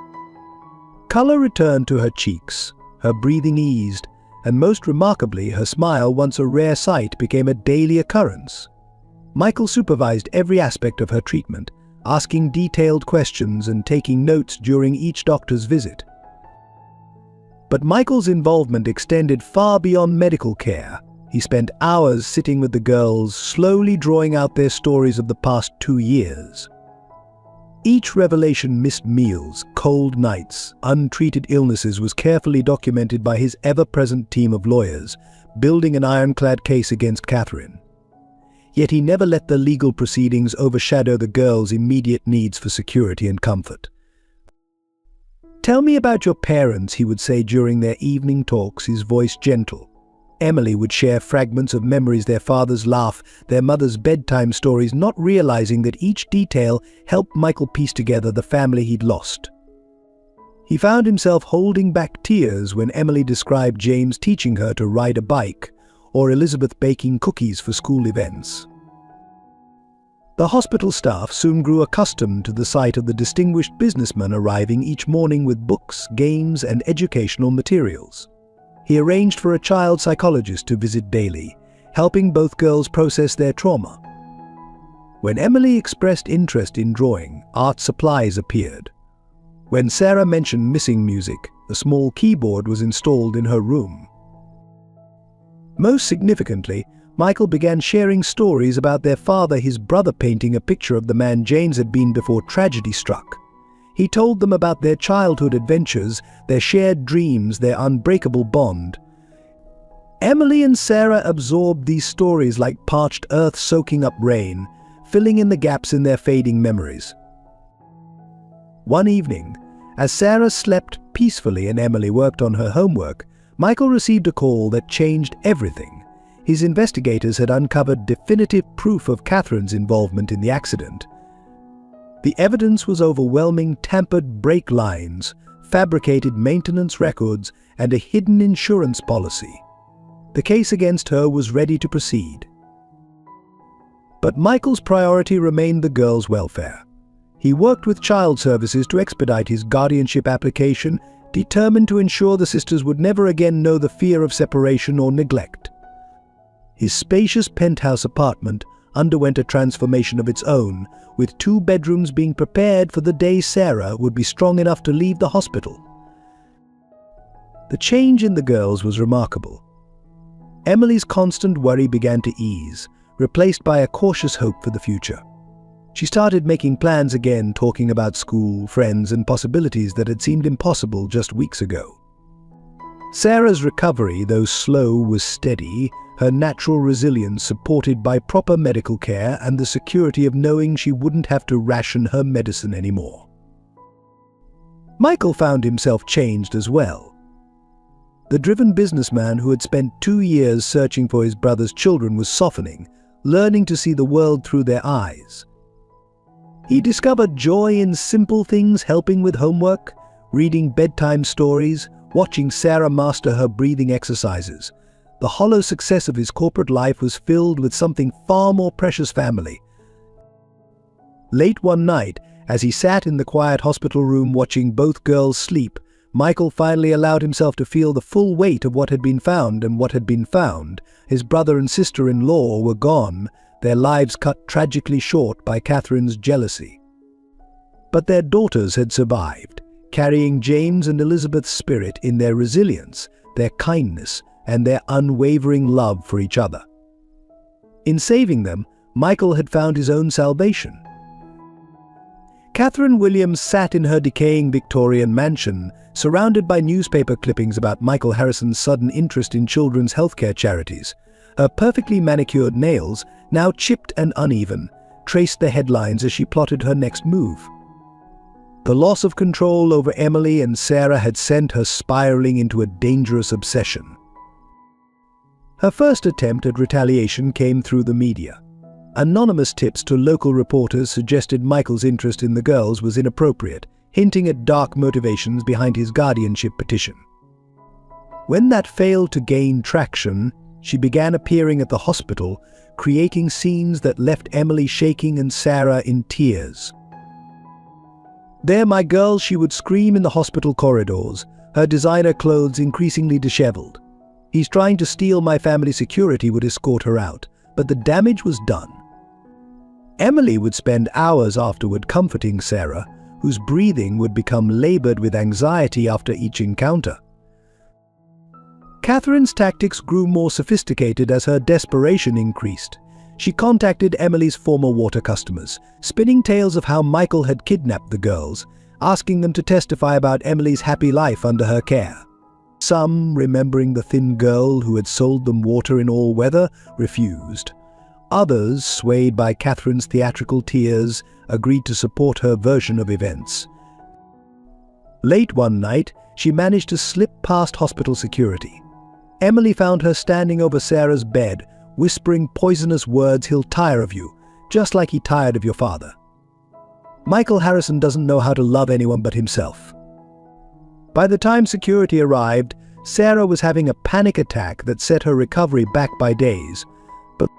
Color returned to her cheeks, her breathing eased, and most remarkably, her smile, once a rare sight, became a daily occurrence. Michael supervised every aspect of her treatment, asking detailed questions and taking notes during each doctor's visit. But Michael's involvement extended far beyond medical care. He spent hours sitting with the girls, slowly drawing out their stories of the past 2 years. Each revelation, missed meals, cold nights, untreated illnesses, was carefully documented by his ever-present team of lawyers, building an ironclad case against Catherine. Yet he never let the legal proceedings overshadow the girls' immediate needs for security and comfort. "Tell me about your parents," he would say during their evening talks, his voice gentle. Emily would share fragments of memories, their father's laugh, their mother's bedtime stories, not realizing that each detail helped Michael piece together the family he'd lost. He found himself holding back tears when Emily described James teaching her to ride a bike, or Elizabeth baking cookies for school events. The hospital staff soon grew accustomed to the sight of the distinguished businessman arriving each morning with books, games, and educational materials. He arranged for a child psychologist to visit daily, helping both girls process their trauma. When Emily expressed interest in drawing, art supplies appeared. When Sarah mentioned missing music, a small keyboard was installed in her room. Most significantly, Michael began sharing stories about their father, his brother painting a picture of the man James had been before tragedy struck. He told them about their childhood adventures, their shared dreams, their unbreakable bond. Emily and Sarah absorbed these stories like parched earth soaking up rain, filling in the gaps in their fading memories. One evening, as Sarah slept peacefully and Emily worked on her homework, Michael received a call that changed everything. His investigators had uncovered definitive proof of Catherine's involvement in the accident. The evidence was overwhelming: tampered brake lines, fabricated maintenance records, and a hidden insurance policy. The case against her was ready to proceed. But Michael's priority remained the girls' welfare. He worked with child services to expedite his guardianship application, determined to ensure the sisters would never again know the fear of separation or neglect. His spacious penthouse apartment underwent a transformation of its own, with 2 bedrooms being prepared for the day Sarah would be strong enough to leave the hospital. The change in the girls was remarkable. Emily's constant worry began to ease, replaced by a cautious hope for the future. She started making plans again, talking about school, friends, and possibilities that had seemed impossible just weeks ago. Sarah's recovery, though slow, was steady, her natural resilience supported by proper medical care and the security of knowing she wouldn't have to ration her medicine anymore. Michael found himself changed as well. The driven businessman who had spent 2 years searching for his brother's children was softening, learning to see the world through their eyes. He discovered joy in simple things: helping with homework, reading bedtime stories, watching Sarah master her breathing exercises. The hollow success of his corporate life was filled with something far more precious: family. Late one night, as he sat in the quiet hospital room watching both girls sleep, Michael finally allowed himself to feel the full weight of what had been found. And what had been found: his brother and sister-in-law were gone, their lives cut tragically short by Catherine's jealousy. But their daughters had survived, carrying James and Elizabeth's spirit in their resilience, their kindness, and their unwavering love for each other. In saving them, Michael had found his own salvation. Catherine Williams sat in her decaying Victorian mansion, surrounded by newspaper clippings about Michael Harrison's sudden interest in children's healthcare charities. Her perfectly manicured nails, now chipped and uneven, traced the headlines as she plotted her next move. The loss of control over Emily and Sarah had sent her spiraling into a dangerous obsession. Her first attempt at retaliation came through the media. Anonymous tips to local reporters suggested Michael's interest in the girls was inappropriate, hinting at dark motivations behind his guardianship petition. When that failed to gain traction, she began appearing at the hospital, creating scenes that left Emily shaking and Sarah in tears. "There, my girls," she would scream in the hospital corridors, her designer clothes increasingly disheveled. "He's trying to steal my family." Security would escort her out, but the damage was done. Emily would spend hours afterward comforting Sarah, whose breathing would become labored with anxiety after each encounter. Catherine's tactics grew more sophisticated as her desperation increased. She contacted Emily's former water customers, spinning tales of how Michael had kidnapped the girls, asking them to testify about Emily's happy life under her care. Some, remembering the thin girl who had sold them water in all weather, refused. Others, swayed by Catherine's theatrical tears, agreed to support her version of events. Late one night, she managed to slip past hospital security. Emily found her standing over Sarah's bed, whispering poisonous words: "He'll tire of you, just like he tired of your father. Michael Harrison doesn't know how to love anyone but himself." By the time security arrived, Sarah was having a panic attack that set her recovery back by days. But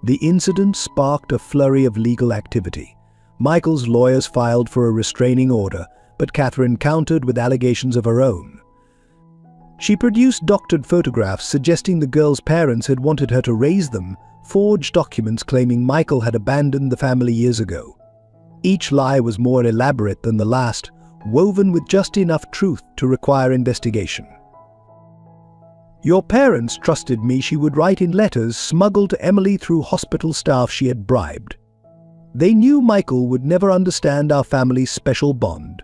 the incident sparked a flurry of legal activity. Michael's lawyers filed for a restraining order, but Catherine countered with allegations of her own. She produced doctored photographs suggesting the girls' parents had wanted her to raise them, forged documents claiming Michael had abandoned the family years ago. Each lie was more elaborate than the last, woven with just enough truth to require investigation. "Your parents trusted me," she would write in letters smuggled to Emily through hospital staff she had bribed. "They knew Michael would never understand our family's special bond.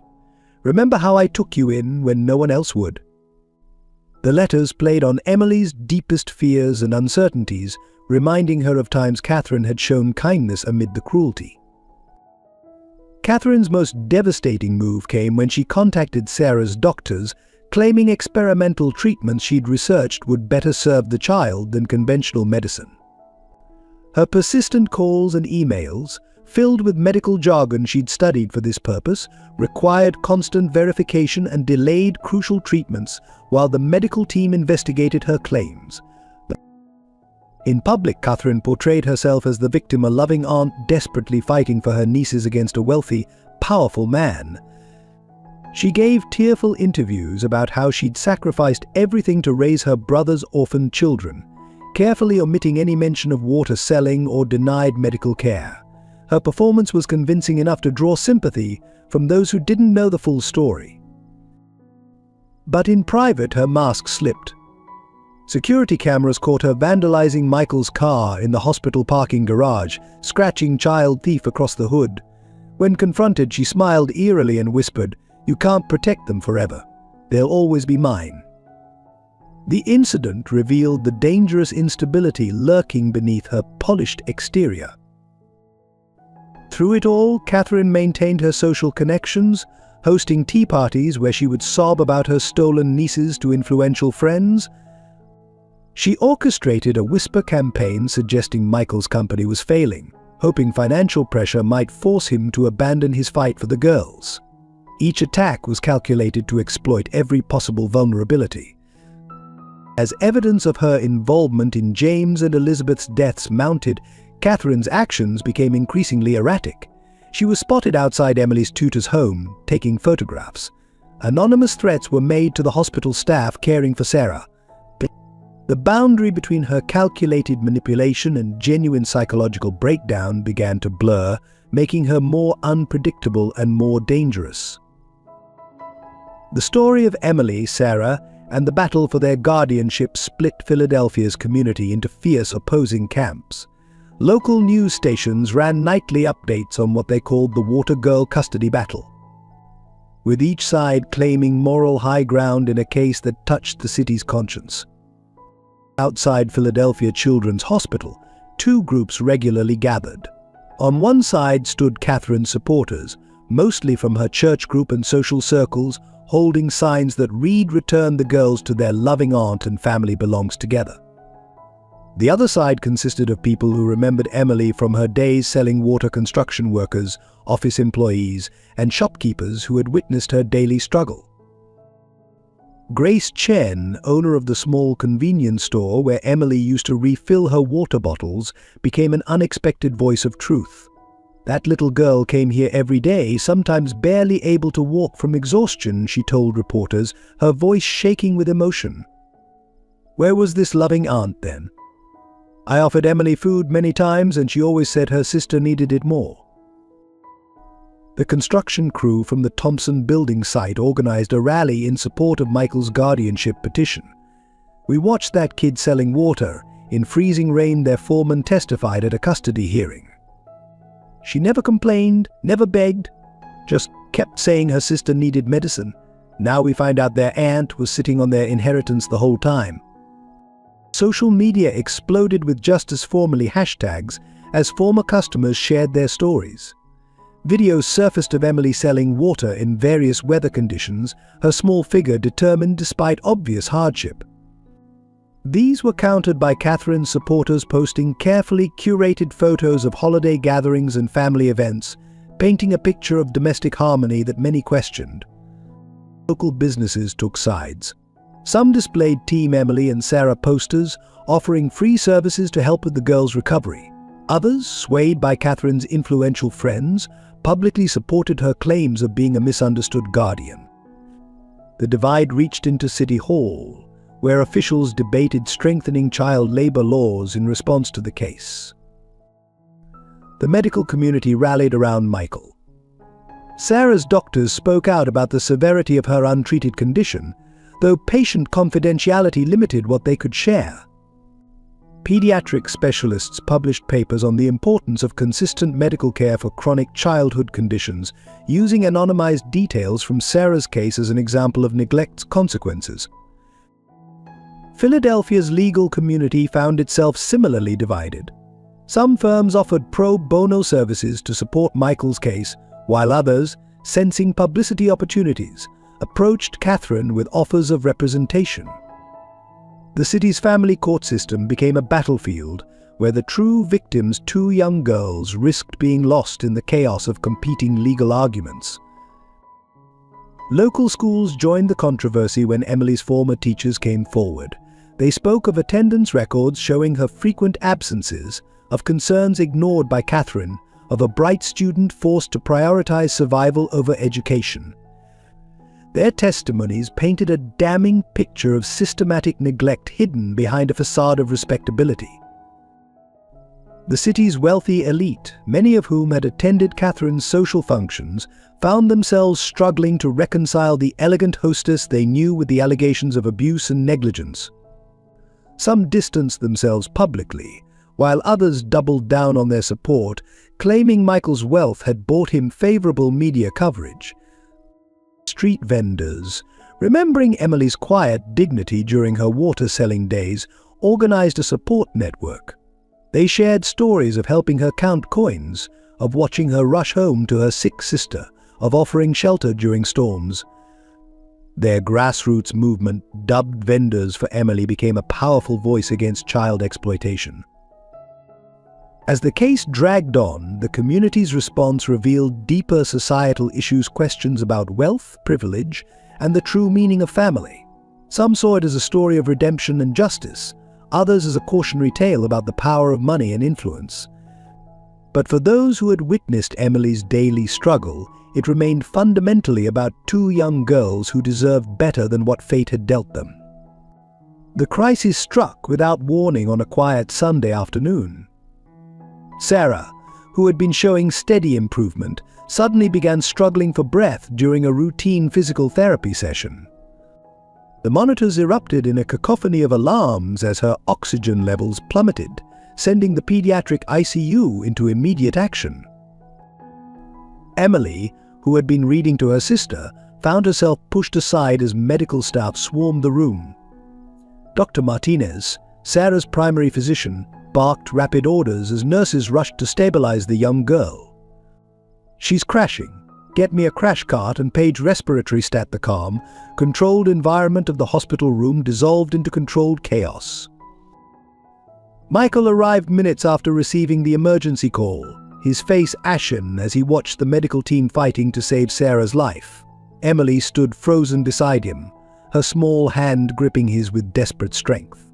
Remember how I took you in when no one else would?" The letters played on Emily's deepest fears and uncertainties, reminding her of times Catherine had shown kindness amid the cruelty. Catherine's most devastating move came when she contacted Sarah's doctors, claiming experimental treatments she'd researched would better serve the child than conventional medicine. Her persistent calls and emails, filled with medical jargon she'd studied for this purpose, required constant verification and delayed crucial treatments while the medical team investigated her claims. In public, Catherine portrayed herself as the victim, a loving aunt desperately fighting for her nieces against a wealthy, powerful man. She gave tearful interviews about how she'd sacrificed everything to raise her brother's orphaned children, carefully omitting any mention of water selling or denied medical care. Her performance was convincing enough to draw sympathy from those who didn't know the full story. But in private, her mask slipped. Security cameras caught her vandalizing Michael's car in the hospital parking garage, scratching child thief across the hood. When confronted, she smiled eerily and whispered, "You can't protect them forever. They'll always be mine." The incident revealed the dangerous instability lurking beneath her polished exterior. Through it all, Catherine maintained her social connections, hosting tea parties where she would sob about her stolen nieces to influential friends. She orchestrated a whisper campaign suggesting Michael's company was failing, hoping financial pressure might force him to abandon his fight for the girls. Each attack was calculated to exploit every possible vulnerability. As evidence of her involvement in James and Elizabeth's deaths mounted, Catherine's actions became increasingly erratic. She was spotted outside Emily's tutor's home, taking photographs. Anonymous threats were made to the hospital staff caring for Sarah. The boundary between her calculated manipulation and genuine psychological breakdown began to blur, making her more unpredictable and more dangerous. The story of Emily, Sarah, and the battle for their guardianship split Philadelphia's community into fierce opposing camps. Local news stations ran nightly updates on what they called the Water Girl custody battle, with each side claiming moral high ground in a case that touched the city's conscience. Outside Philadelphia Children's Hospital, two groups regularly gathered. On one side stood Catherine's supporters, mostly from her church group and social circles, holding signs that read "Return the girls to their loving aunt and family belongs together." The other side consisted of people who remembered Emily from her days selling water, construction workers, office employees, and shopkeepers who had witnessed her daily struggle. Grace Chen, owner of the small convenience store where Emily used to refill her water bottles, became an unexpected voice of truth. "That little girl came here every day, sometimes barely able to walk from exhaustion," she told reporters, her voice shaking with emotion. "Where was this loving aunt then? I offered Emily food many times and she always said her sister needed it more." The construction crew from the Thompson building site organized a rally in support of Michael's guardianship petition. "We watched that kid selling water in freezing rain," their foreman testified at a custody hearing. "She never complained, never begged, just kept saying her sister needed medicine. Now we find out their aunt was sitting on their inheritance the whole time." Social media exploded with justice formally hashtags as former customers shared their stories. Videos surfaced of Emily selling water in various weather conditions, her small figure determined despite obvious hardship. These were countered by Catherine's supporters posting carefully curated photos of holiday gatherings and family events, painting a picture of domestic harmony that many questioned. Local businesses took sides. Some displayed Team Emily and Sarah posters, offering free services to help with the girls' recovery. Others, swayed by Catherine's influential friends, publicly supported her claims of being a misunderstood guardian. The divide reached into City Hall, where officials debated strengthening child labor laws in response to the case. The medical community rallied around Michael. Sarah's doctors spoke out about the severity of her untreated condition, though patient confidentiality limited what they could share. Pediatric specialists published papers on the importance of consistent medical care for chronic childhood conditions, using anonymized details from Sarah's case as an example of neglect's consequences. Philadelphia's legal community found itself similarly divided. Some firms offered pro bono services to support Michael's case, while others, sensing publicity opportunities, approached Catherine with offers of representation. The city's family court system became a battlefield where the true victims, two young girls, risked being lost in the chaos of competing legal arguments. Local schools joined the controversy when Emily's former teachers came forward. They spoke of attendance records showing her frequent absences, of concerns ignored by Catherine, of a bright student forced to prioritize survival over education. Their testimonies painted a damning picture of systematic neglect hidden behind a facade of respectability. The city's wealthy elite, many of whom had attended Catherine's social functions, found themselves struggling to reconcile the elegant hostess they knew with the allegations of abuse and negligence. Some distanced themselves publicly, while others doubled down on their support, claiming Michael's wealth had bought him favorable media coverage. Street vendors, remembering Emily's quiet dignity during her water-selling days, organized a support network. They shared stories of helping her count coins, of watching her rush home to her sick sister, of offering shelter during storms. Their grassroots movement, dubbed Vendors for Emily, became a powerful voice against child exploitation. As the case dragged on, the community's response revealed deeper societal issues, questions about wealth, privilege, and the true meaning of family. Some saw it as a story of redemption and justice, others as a cautionary tale about the power of money and influence. But for those who had witnessed Emily's daily struggle, it remained fundamentally about two young girls who deserved better than what fate had dealt them. The crisis struck without warning on a quiet Sunday afternoon. Sarah, who had been showing steady improvement, suddenly began struggling for breath during a routine physical therapy session. The monitors erupted in a cacophony of alarms as her oxygen levels plummeted, sending the pediatric ICU into immediate action. Emily, who had been reading to her sister, found herself pushed aside as medical staff swarmed the room. Dr. Martinez, Sarah's primary physician, barked rapid orders as nurses rushed to stabilize the young girl. "She's crashing. Get me a crash cart and page respiratory stat." The calm, controlled environment of the hospital room dissolved into controlled chaos. Michael arrived minutes after receiving the emergency call, his face ashen as he watched the medical team fighting to save Sarah's life. Emily stood frozen beside him, her small hand gripping his with desperate strength.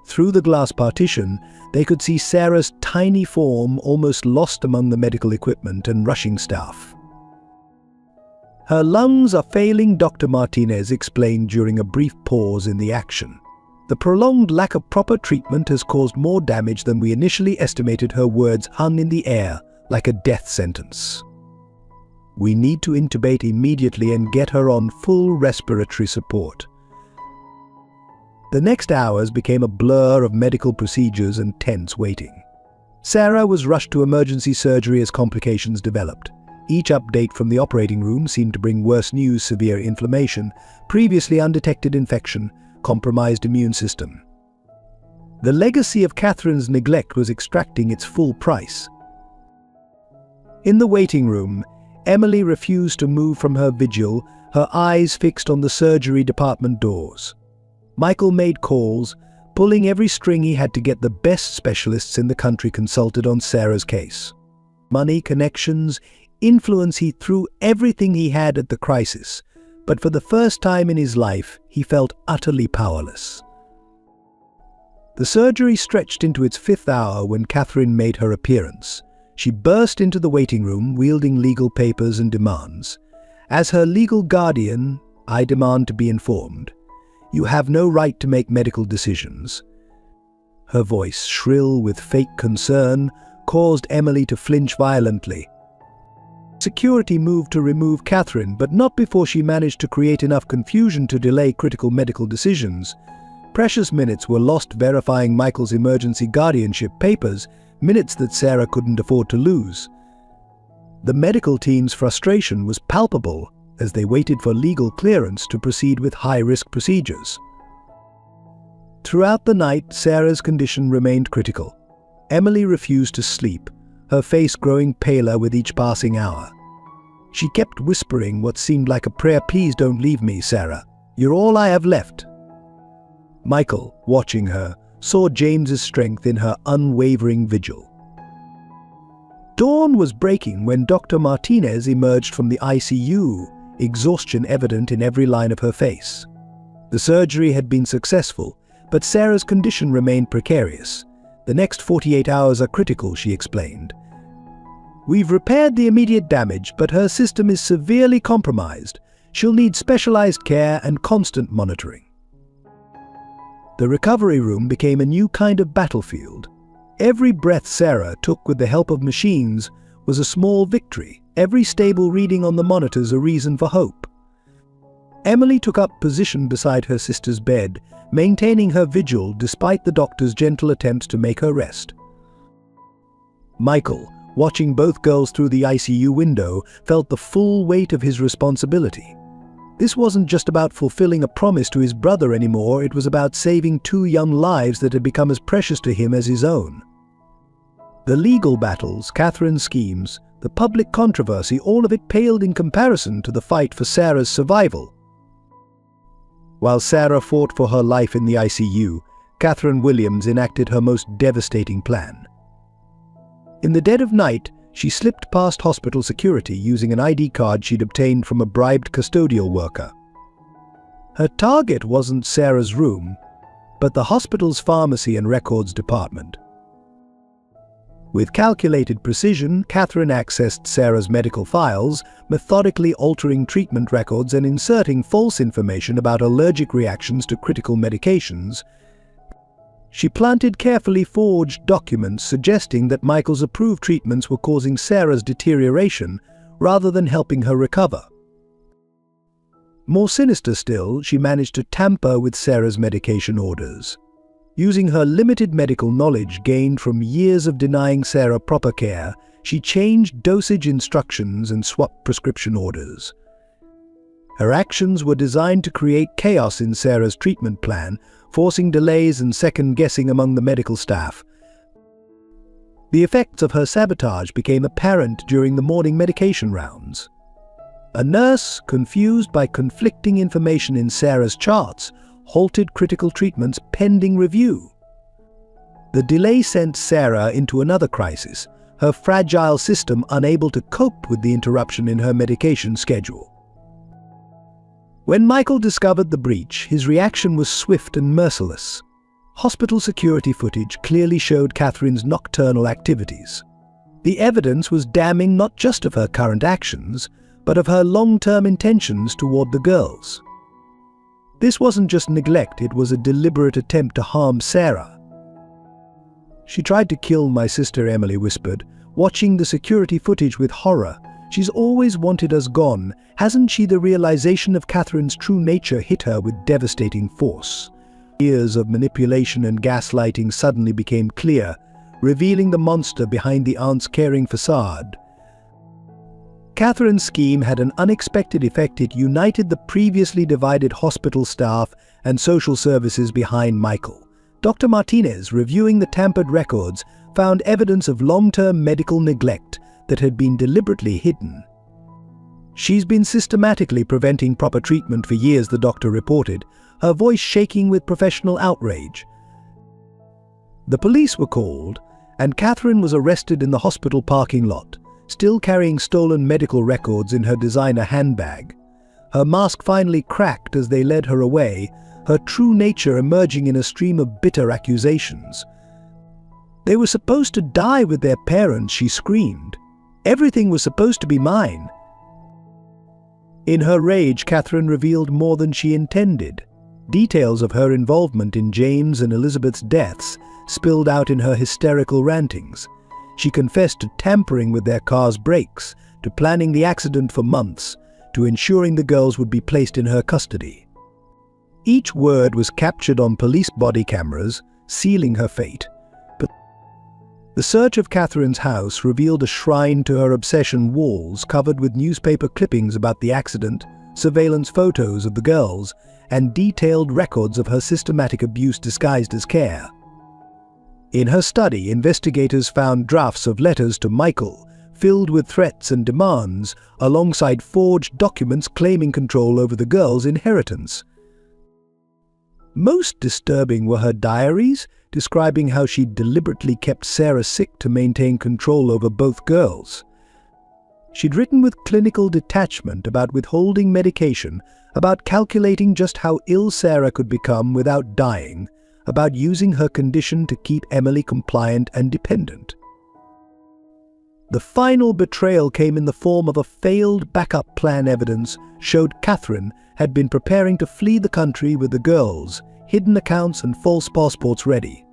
Through the glass partition, they could see Sarah's tiny form almost lost among the medical equipment and rushing staff. "Her lungs are failing," Dr. Martinez explained during a brief pause in the action. "The prolonged lack of proper treatment has caused more damage than we initially estimated." Her words hung in the air like a death sentence. "We need to intubate immediately and get her on full respiratory support." The next hours became a blur of medical procedures and tense waiting. Sarah was rushed to emergency surgery as complications developed. Each update from the operating room seemed to bring worse news: severe inflammation, previously undetected infection, compromised immune system. The legacy of Catherine's neglect was extracting its full price. In the waiting room, Emily refused to move from her vigil, her eyes fixed on the surgery department doors. Michael made calls, pulling every string he had to get the best specialists in the country consulted on Sarah's case. Money, connections, influence — he threw everything he had at the crisis, but for the first time in his life, he felt utterly powerless. The surgery stretched into its fifth hour when Catherine made her appearance. She burst into the waiting room, wielding legal papers and demands. "As her legal guardian, I demand to be informed. You have no right to make medical decisions." Her voice, shrill with fake concern, caused Emily to flinch violently. Security moved to remove Catherine, but not before she managed to create enough confusion to delay critical medical decisions. Precious minutes were lost verifying Michael's emergency guardianship papers, minutes that Sarah couldn't afford to lose. The medical team's frustration was palpable as they waited for legal clearance to proceed with high-risk procedures. Throughout the night, Sarah's condition remained critical. Emily refused to sleep, her face growing paler with each passing hour. She kept whispering what seemed like a prayer: "Please don't leave me, Sarah. You're all I have left." Michael, watching her, saw James's strength in her unwavering vigil. Dawn was breaking when Dr. Martinez emerged from the ICU, exhaustion evident in every line of her face. The surgery had been successful, but Sarah's condition remained precarious. "The next 48 hours are critical," she explained. "We've repaired the immediate damage, but her system is severely compromised. She'll need specialized care and constant monitoring." The recovery room became a new kind of battlefield. Every breath Sarah took with the help of machines was a small victory, every stable reading on the monitors a reason for hope. Emily took up position beside her sister's bed, maintaining her vigil despite the doctor's gentle attempts to make her rest. Michael, watching both girls through the ICU window, felt the full weight of his responsibility. This wasn't just about fulfilling a promise to his brother anymore, it was about saving two young lives that had become as precious to him as his own. The legal battles, Catherine's schemes, the public controversy, all of it paled in comparison to the fight for Sarah's survival. While Sarah fought for her life in the ICU, Catherine Williams enacted her most devastating plan. In the dead of night, she slipped past hospital security using an ID card she'd obtained from a bribed custodial worker. Her target wasn't Sarah's room, but the hospital's pharmacy and records department. With calculated precision, Catherine accessed Sarah's medical files, methodically altering treatment records and inserting false information about allergic reactions to critical medications. She planted carefully forged documents suggesting that Michael's approved treatments were causing Sarah's deterioration rather than helping her recover. More sinister still, she managed to tamper with Sarah's medication orders. Using her limited medical knowledge gained from years of denying Sarah proper care, she changed dosage instructions and swapped prescription orders. Her actions were designed to create chaos in Sarah's treatment plan, forcing delays and second-guessing among the medical staff. The effects of her sabotage became apparent during the morning medication rounds. A nurse, confused by conflicting information in Sarah's charts, halted critical treatments pending review. The delay sent Sarah into another crisis, her fragile system unable to cope with the interruption in her medication schedule. When Michael discovered the breach, his reaction was swift and merciless. Hospital security footage clearly showed Catherine's nocturnal activities. The evidence was damning not just of her current actions, but of her long-term intentions toward the girls. This wasn't just neglect, it was a deliberate attempt to harm Sarah. "She tried to kill my sister," Emily whispered, watching the security footage with horror. "She's always wanted us gone. Hasn't she?" The realization of Catherine's true nature hit her with devastating force. Years of manipulation and gaslighting suddenly became clear, revealing the monster behind the aunt's caring facade. Catherine's scheme had an unexpected effect. It united the previously divided hospital staff and social services behind Michael. Dr. Martinez, reviewing the tampered records, found evidence of long-term medical neglect that had been deliberately hidden. "She's been systematically preventing proper treatment for years," the doctor reported, her voice shaking with professional outrage. The police were called, and Catherine was arrested in the hospital parking lot, still carrying stolen medical records in her designer handbag. Her mask finally cracked as they led her away, her true nature emerging in a stream of bitter accusations. "They were supposed to die with their parents," she screamed. "Everything was supposed to be mine." In her rage, Catherine revealed more than she intended. Details of her involvement in James and Elizabeth's deaths spilled out in her hysterical rantings. She confessed to tampering with their car's brakes, to planning the accident for months, to ensuring the girls would be placed in her custody. Each word was captured on police body cameras, sealing her fate. But the search of Catherine's house revealed a shrine to her obsession: walls covered with newspaper clippings about the accident, surveillance photos of the girls, and detailed records of her systematic abuse disguised as care. In her study, investigators found drafts of letters to Michael, filled with threats and demands, alongside forged documents claiming control over the girls' inheritance. Most disturbing were her diaries, describing how she deliberately kept Sarah sick to maintain control over both girls. She'd written with clinical detachment about withholding medication, about calculating just how ill Sarah could become without dying, about using her condition to keep Emily compliant and dependent. The final betrayal came in the form of a failed backup plan. Evidence showed Catherine had been preparing to flee the country with the girls, hidden accounts and false passports ready.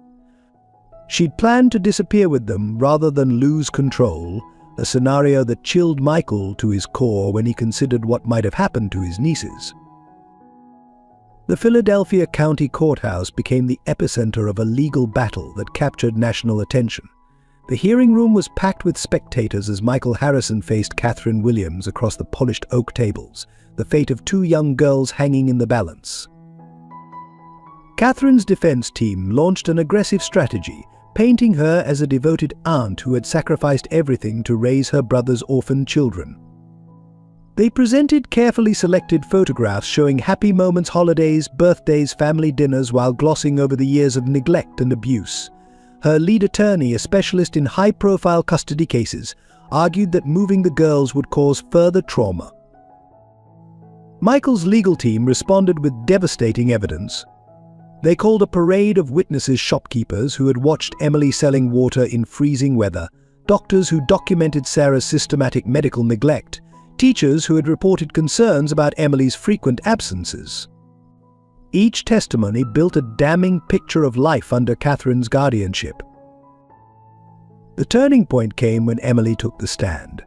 She'd planned to disappear with them rather than lose control, a scenario that chilled Michael to his core when he considered what might have happened to his nieces. The Philadelphia County Courthouse became the epicenter of a legal battle that captured national attention. The hearing room was packed with spectators as Michael Harrison faced Catherine Williams across the polished oak tables, the fate of two young girls hanging in the balance. Catherine's defense team launched an aggressive strategy, painting her as a devoted aunt who had sacrificed everything to raise her brother's orphan children. They presented carefully selected photographs showing happy moments, holidays, birthdays, family dinners, while glossing over the years of neglect and abuse. Her lead attorney, a specialist in high-profile custody cases, argued that moving the girls would cause further trauma. Michael's legal team responded with devastating evidence. They called a parade of witnesses: shopkeepers who had watched Emily selling water in freezing weather, doctors who documented Sarah's systematic medical neglect, teachers who had reported concerns about Emily's frequent absences. Each testimony built a damning picture of life under Catherine's guardianship. The turning point came when Emily took the stand.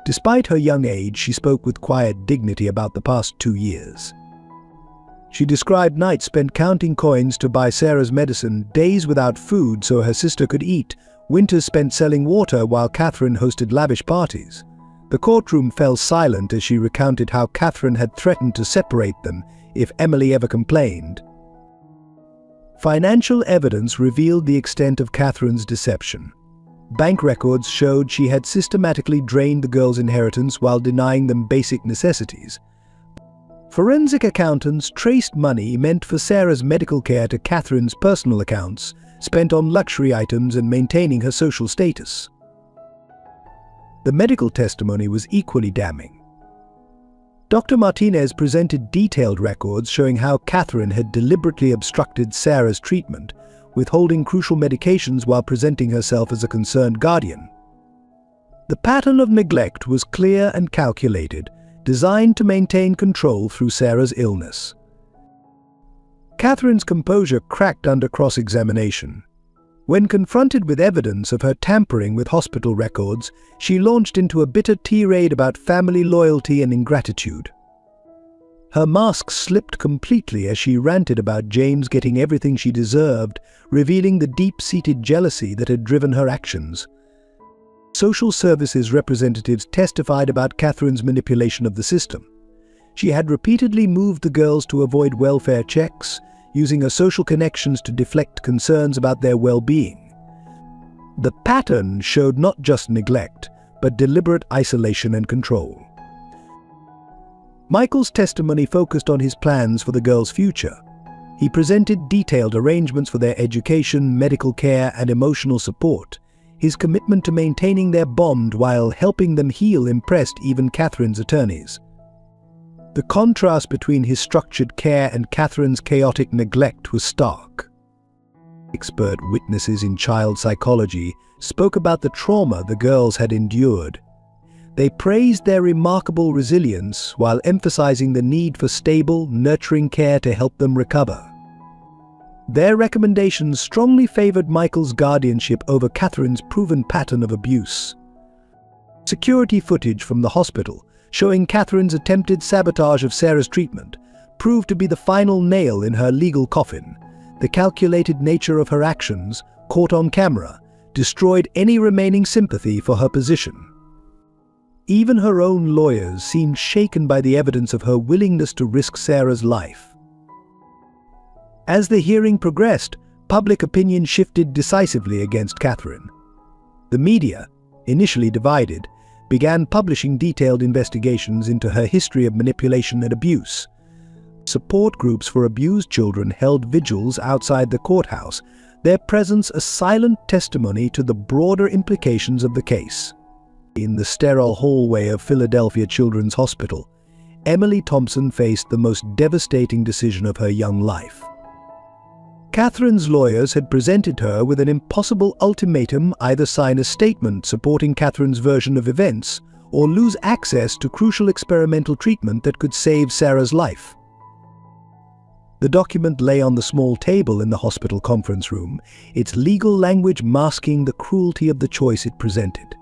Despite her young age, she spoke with quiet dignity about the past 2 years. She described nights spent counting coins to buy Sarah's medicine, days without food so her sister could eat, winters spent selling water while Catherine hosted lavish parties. The courtroom fell silent as she recounted how Catherine had threatened to separate them if Emily ever complained. Financial evidence revealed the extent of Catherine's deception. Bank records showed she had systematically drained the girls' inheritance while denying them basic necessities. Forensic accountants traced money meant for Sarah's medical care to Catherine's personal accounts, spent on luxury items and maintaining her social status. The medical testimony was equally damning. Dr. Martinez presented detailed records showing how Catherine had deliberately obstructed Sarah's treatment, withholding crucial medications while presenting herself as a concerned guardian. The pattern of neglect was clear and calculated, designed to maintain control through Sarah's illness. Catherine's composure cracked under cross-examination. When confronted with evidence of her tampering with hospital records, she launched into a bitter tirade about family loyalty and ingratitude. Her mask slipped completely as she ranted about James getting everything she deserved, revealing the deep-seated jealousy that had driven her actions. Social services representatives testified about Catherine's manipulation of the system. She had repeatedly moved the girls to avoid welfare checks, using her social connections to deflect concerns about their well-being. The pattern showed not just neglect, but deliberate isolation and control. Michael's testimony focused on his plans for the girls' future. He presented detailed arrangements for their education, medical care, and emotional support. His commitment to maintaining their bond while helping them heal impressed even Catherine's attorneys. The contrast between his structured care and Catherine's chaotic neglect was stark. Expert witnesses in child psychology spoke about the trauma the girls had endured. They praised their remarkable resilience while emphasizing the need for stable, nurturing care to help them recover. Their recommendations strongly favored Michael's guardianship over Catherine's proven pattern of abuse. Security footage from the hospital, showing Catherine's attempted sabotage of Sarah's treatment, proved to be the final nail in her legal coffin. The calculated nature of her actions, caught on camera, destroyed any remaining sympathy for her position. Even her own lawyers seemed shaken by the evidence of her willingness to risk Sarah's life. As the hearing progressed, public opinion shifted decisively against Catherine. The media, initially divided, began publishing detailed investigations into her history of manipulation and abuse. Support groups for abused children held vigils outside the courthouse, their presence a silent testimony to the broader implications of the case. In the sterile hallway of Philadelphia Children's Hospital, Emily Thompson faced the most devastating decision of her young life. Catherine's lawyers had presented her with an impossible ultimatum: either sign a statement supporting Catherine's version of events or lose access to crucial experimental treatment that could save Sarah's life. The document lay on the small table in the hospital conference room, its legal language masking the cruelty of the choice it presented.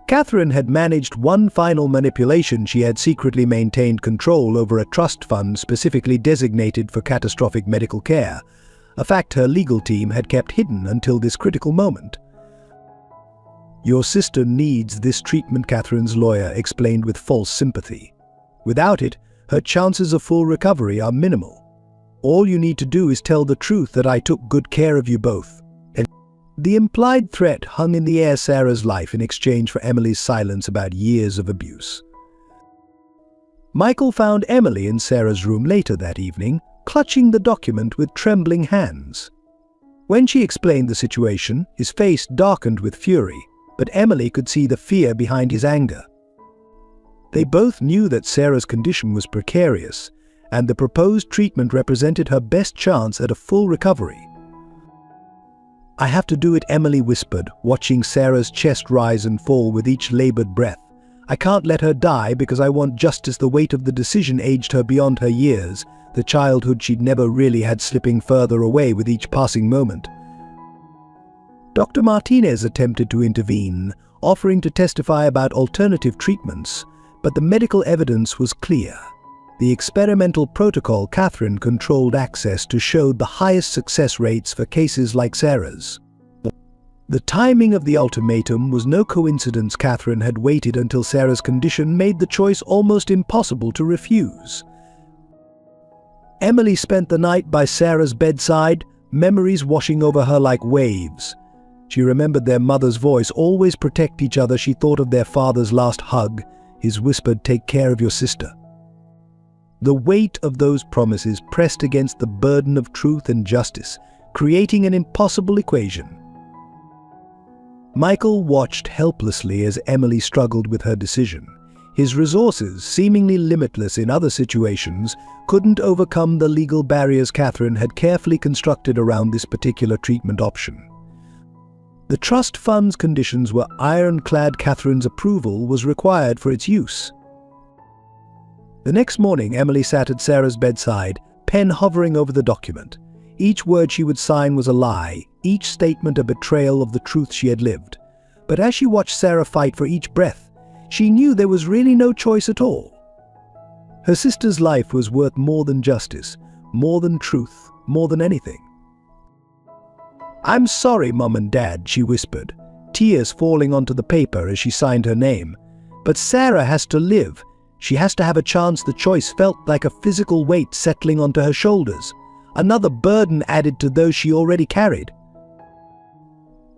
Catherine had managed one final manipulation. She had secretly maintained control over a trust fund specifically designated for catastrophic medical care, a fact her legal team had kept hidden until this critical moment. "Your sister needs this treatment," Catherine's lawyer explained with false sympathy. "Without it, her chances of full recovery are minimal. All you need to do is tell the truth that I took good care of you both." The implied threat hung in the air: Sarah's life in exchange for Emily's silence about years of abuse. Michael found Emily in Sarah's room later that evening, clutching the document with trembling hands. When she explained the situation, his face darkened with fury, but Emily could see the fear behind his anger. They both knew that Sarah's condition was precarious, and the proposed treatment represented her best chance at a full recovery. "I have to do it," Emily whispered, watching Sarah's chest rise and fall with each labored breath. "I can't let her die because I want justice." The weight of the decision aged her beyond her years, the childhood she'd never really had slipping further away with each passing moment. Dr. Martinez attempted to intervene, offering to testify about alternative treatments, but the medical evidence was clear. The experimental protocol Catherine controlled access to showed the highest success rates for cases like Sarah's. The timing of the ultimatum was no coincidence. Catherine had waited until Sarah's condition made the choice almost impossible to refuse. Emily spent the night by Sarah's bedside, memories washing over her like waves. She remembered their mother's voice, "Always protect each other." She thought of their father's last hug, his whispered, "Take care of your sister." The weight of those promises pressed against the burden of truth and justice, creating an impossible equation. Michael watched helplessly as Emily struggled with her decision. His resources, seemingly limitless in other situations, couldn't overcome the legal barriers Catherine had carefully constructed around this particular treatment option. The trust fund's conditions were ironclad. Catherine's approval was required for its use. The next morning, Emily sat at Sarah's bedside, pen hovering over the document. Each word she would sign was a lie, each statement a betrayal of the truth she had lived. But as she watched Sarah fight for each breath, she knew there was really no choice at all. Her sister's life was worth more than justice, more than truth, more than anything. "I'm sorry, Mom and Dad," she whispered, tears falling onto the paper as she signed her name. "But Sarah has to live. She has to have a chance." The choice felt like a physical weight settling onto her shoulders, another burden added to those she already carried.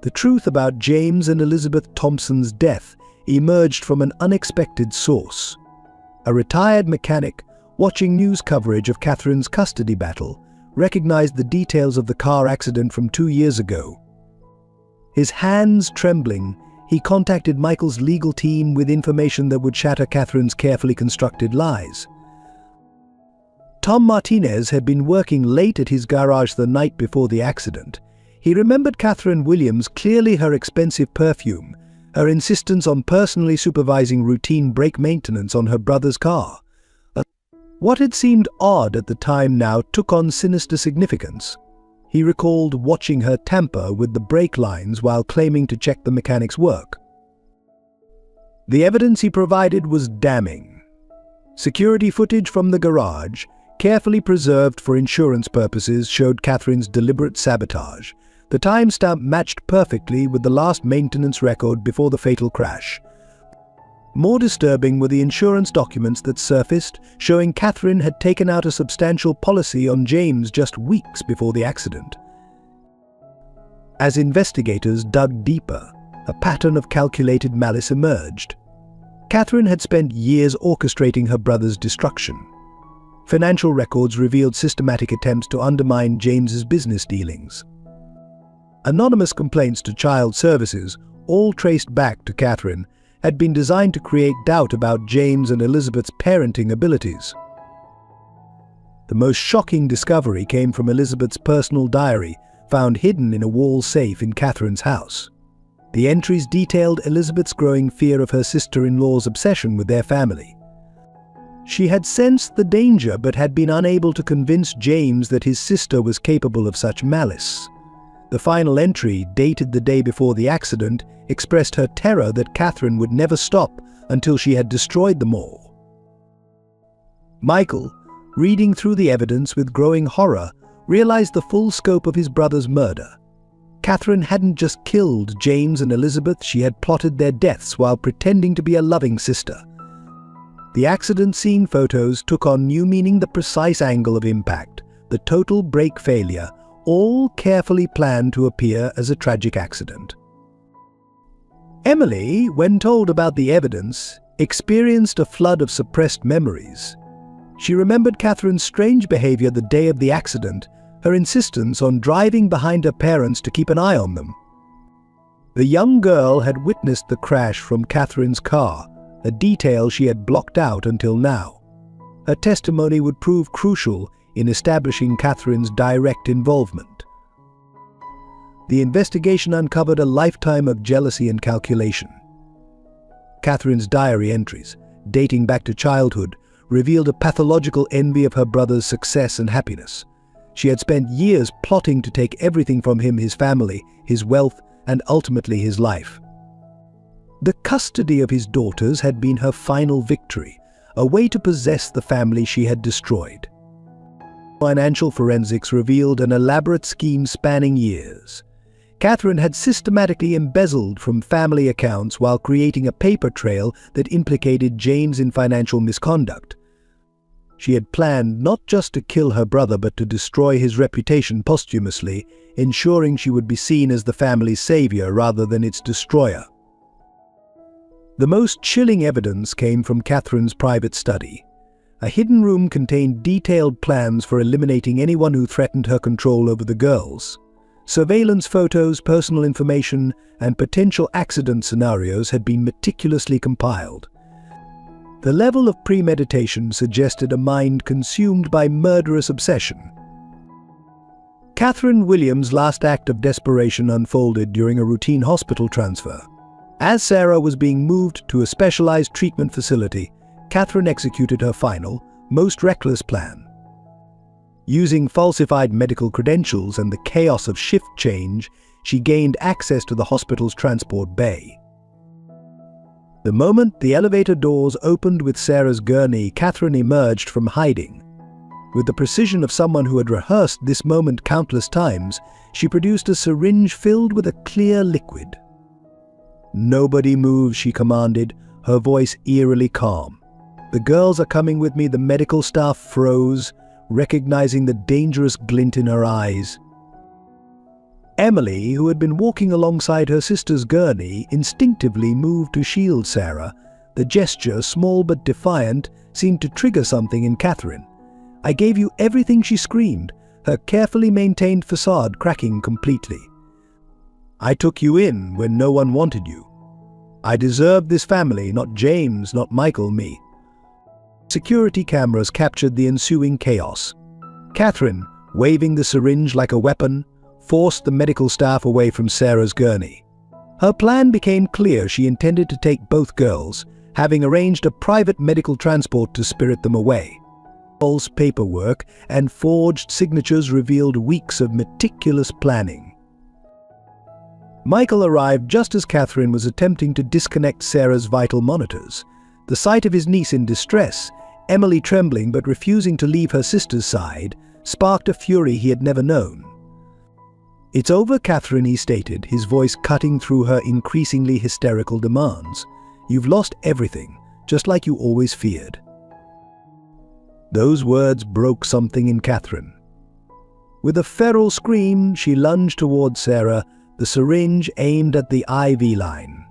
The truth about James and Elizabeth Thompson's death emerged from an unexpected source. A retired mechanic, watching news coverage of Catherine's custody battle, recognized the details of the car accident from 2 years ago. His hands trembling, he contacted Michael's legal team with information that would shatter Catherine's carefully constructed lies. Tom Martinez had been working late at his garage the night before the accident. He remembered Catherine Williams, clearly her expensive perfume, her insistence on personally supervising routine brake maintenance on her brother's car. What had seemed odd at the time now took on sinister significance. He recalled watching her tamper with the brake lines while claiming to check the mechanic's work. The evidence he provided was damning. Security footage from the garage, carefully preserved for insurance purposes, showed Catherine's deliberate sabotage. The timestamp matched perfectly with the last maintenance record before the fatal crash. More disturbing were the insurance documents that surfaced, showing Catherine had taken out a substantial policy on James just weeks before the accident. As investigators dug deeper, a pattern of calculated malice emerged. Catherine had spent years orchestrating her brother's destruction. Financial records revealed systematic attempts to undermine James's business dealings. Anonymous complaints to child services, all traced back to Catherine, had been designed to create doubt about James and Elizabeth's parenting abilities. The most shocking discovery came from Elizabeth's personal diary, found hidden in a wall safe in Catherine's house. The entries detailed Elizabeth's growing fear of her sister-in-law's obsession with their family. She had sensed the danger but had been unable to convince James that his sister was capable of such malice. The final entry, dated the day before the accident, expressed her terror that Catherine would never stop until she had destroyed them all. Michael, reading through the evidence with growing horror, realized the full scope of his brother's murder. Catherine hadn't just killed James and Elizabeth, she had plotted their deaths while pretending to be a loving sister. The accident scene photos took on new meaning: the precise angle of impact, the total brake failure, all carefully planned to appear as a tragic accident. Emily, when told about the evidence, experienced a flood of suppressed memories. She remembered Catherine's strange behavior the day of the accident, her insistence on driving behind her parents to keep an eye on them. The young girl had witnessed the crash from Catherine's car, a detail she had blocked out until now. Her testimony would prove crucial in establishing Catherine's direct involvement. The investigation uncovered a lifetime of jealousy and calculation. Catherine's diary entries, dating back to childhood, revealed a pathological envy of her brother's success and happiness. She had spent years plotting to take everything from him: his family, his wealth, and ultimately his life. The custody of his daughters had been her final victory, a way to possess the family she had destroyed. Financial forensics revealed an elaborate scheme spanning years. Catherine had systematically embezzled from family accounts while creating a paper trail that implicated James in financial misconduct. She had planned not just to kill her brother but to destroy his reputation posthumously, ensuring she would be seen as the family's savior rather than its destroyer. The most chilling evidence came from Catherine's private study. A hidden room contained detailed plans for eliminating anyone who threatened her control over the girls. Surveillance photos, personal information, and potential accident scenarios had been meticulously compiled. The level of premeditation suggested a mind consumed by murderous obsession. Catherine Williams' last act of desperation unfolded during a routine hospital transfer. As Sarah was being moved to a specialized treatment facility, Catherine executed her final, most reckless plan. Using falsified medical credentials and the chaos of shift change, she gained access to the hospital's transport bay. The moment the elevator doors opened with Sarah's gurney, Catherine emerged from hiding. With the precision of someone who had rehearsed this moment countless times, she produced a syringe filled with a clear liquid. "Nobody move," she commanded, her voice eerily calm. "The girls are coming with me." The medical staff froze, recognizing the dangerous glint in her eyes. Emily, who had been walking alongside her sister's gurney, instinctively moved to shield Sarah. The gesture, small but defiant, seemed to trigger something in Catherine. "I gave you everything," she screamed, her carefully maintained facade cracking completely. "I took you in when no one wanted you. I deserved this family, not James, not Michael, me." Security cameras captured the ensuing chaos. Catherine, waving the syringe like a weapon, forced the medical staff away from Sarah's gurney. Her plan became clear. She intended to take both girls, having arranged a private medical transport to spirit them away. False paperwork and forged signatures revealed weeks of meticulous planning. Michael arrived just as Catherine was attempting to disconnect Sarah's vital monitors. The sight of his niece in distress, Emily trembling but refusing to leave her sister's side, sparked a fury he had never known. "It's over, Catherine," he stated, his voice cutting through her increasingly hysterical demands. "You've lost everything, just like you always feared." Those words broke something in Catherine. With a feral scream, she lunged toward Sarah, the syringe aimed at the IV line.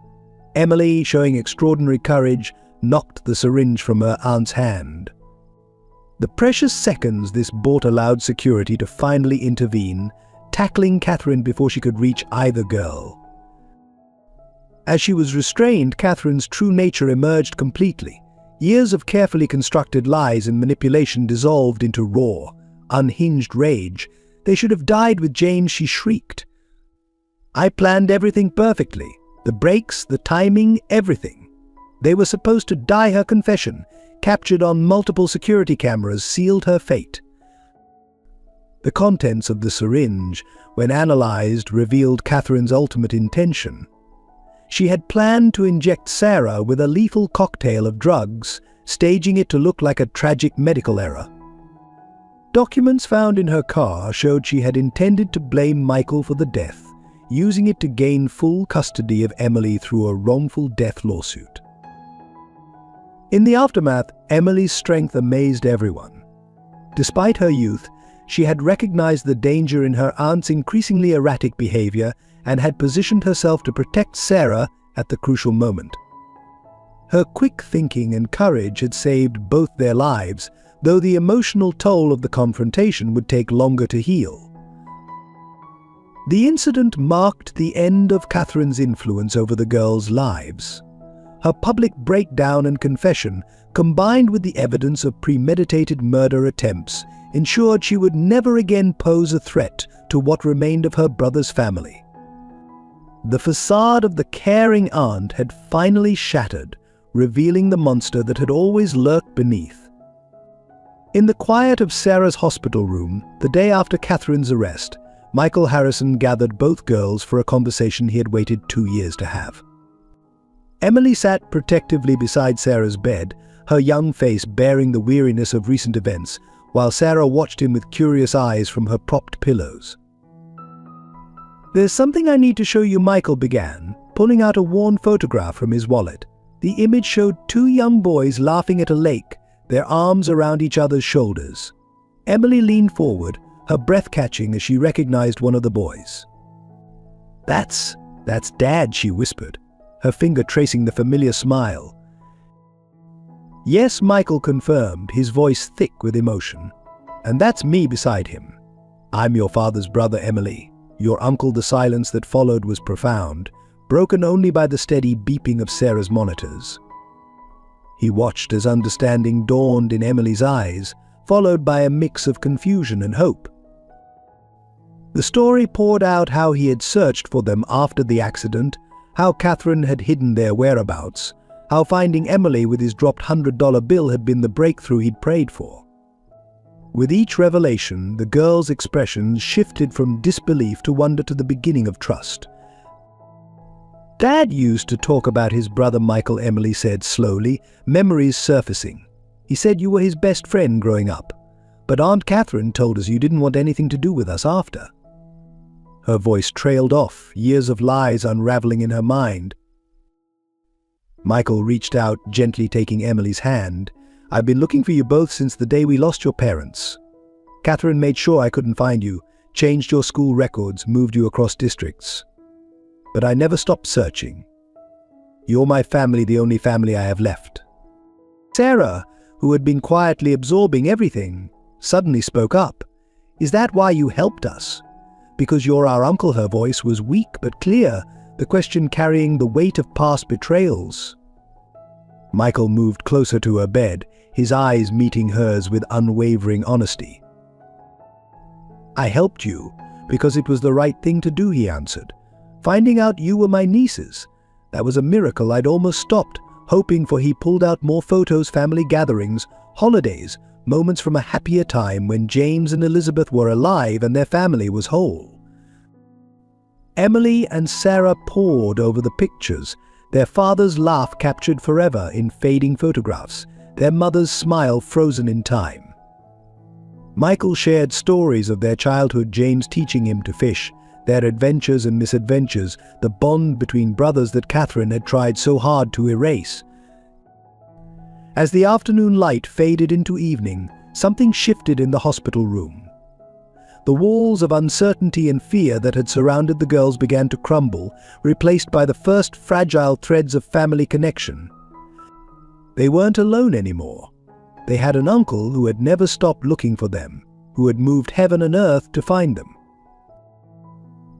Emily, showing extraordinary courage, knocked the syringe from her aunt's hand. The precious seconds this bought allowed security to finally intervene, tackling Catherine before she could reach either girl. As she was restrained, Catherine's true nature emerged completely. Years of carefully constructed lies and manipulation dissolved into raw, unhinged rage. "They should have died with James," she shrieked. "I planned everything perfectly. The breaks, the timing, everything. They were supposed to die." Her confession, captured on multiple security cameras, sealed her fate. The contents of the syringe, when analyzed, revealed Catherine's ultimate intention. She had planned to inject Sarah with a lethal cocktail of drugs, staging it to look like a tragic medical error. Documents found in her car showed she had intended to blame Michael for the death, using it to gain full custody of Emily through a wrongful death lawsuit. In the aftermath, Emily's strength amazed everyone. Despite her youth, she had recognized the danger in her aunt's increasingly erratic behavior and had positioned herself to protect Sarah at the crucial moment. Her quick thinking and courage had saved both their lives, though the emotional toll of the confrontation would take longer to heal. The incident marked the end of Catherine's influence over the girls' lives. Her public breakdown and confession, combined with the evidence of premeditated murder attempts, ensured she would never again pose a threat to what remained of her brother's family. The facade of the caring aunt had finally shattered, revealing the monster that had always lurked beneath. In the quiet of Sarah's hospital room, the day after Catherine's arrest, Michael Harrison gathered both girls for a conversation he had waited 2 years to have. Emily sat protectively beside Sarah's bed, her young face bearing the weariness of recent events, while Sarah watched him with curious eyes from her propped pillows. "There's something I need to show you," Michael began, pulling out a worn photograph from his wallet. The image showed 2 young boys laughing at a lake, their arms around each other's shoulders. Emily leaned forward, her breath catching as she recognized one of the boys. That's Dad," she whispered, her finger tracing the familiar smile. "Yes," Michael confirmed, his voice thick with emotion. "And that's me beside him. I'm your father's brother, Emily. Your uncle." The silence that followed was profound, broken only by the steady beeping of Sarah's monitors. He watched as understanding dawned in Emily's eyes, followed by a mix of confusion and hope. The story poured out how he had searched for them after the accident, how Catherine had hidden their whereabouts, how finding Emily with his dropped $100 bill had been the breakthrough he'd prayed for. With each revelation, the girl's expression shifted from disbelief to wonder to the beginning of trust. "Dad used to talk about his brother Michael," Emily said slowly, memories surfacing. "He said you were his best friend growing up, but Aunt Catherine told us you didn't want anything to do with us after." Her voice trailed off, years of lies unraveling in her mind. Michael reached out, gently taking Emily's hand. "I've been looking for you both since the day we lost your parents. Catherine made sure I couldn't find you, changed your school records, moved you across districts. But I never stopped searching. You're my family, the only family I have left." Sarah, who had been quietly absorbing everything, suddenly spoke up. "Is that why you helped us? Because you're our uncle?" Her voice was weak but clear, the question carrying the weight of past betrayals. Michael moved closer to her bed, his eyes meeting hers with unwavering honesty. "I helped you because it was the right thing to do," he answered. "Finding out you were my nieces, that was a miracle I'd almost stopped, hoping for." He pulled out more photos, family gatherings, holidays, moments from a happier time when James and Elizabeth were alive and their family was whole. Emily and Sarah pored over the pictures, their father's laugh captured forever in fading photographs, their mother's smile frozen in time. Michael shared stories of their childhood, James teaching him to fish, their adventures and misadventures, the bond between brothers that Catherine had tried so hard to erase. As the afternoon light faded into evening, something shifted in the hospital room. The walls of uncertainty and fear that had surrounded the girls began to crumble, replaced by the first fragile threads of family connection. They weren't alone anymore. They had an uncle who had never stopped looking for them, who had moved heaven and earth to find them.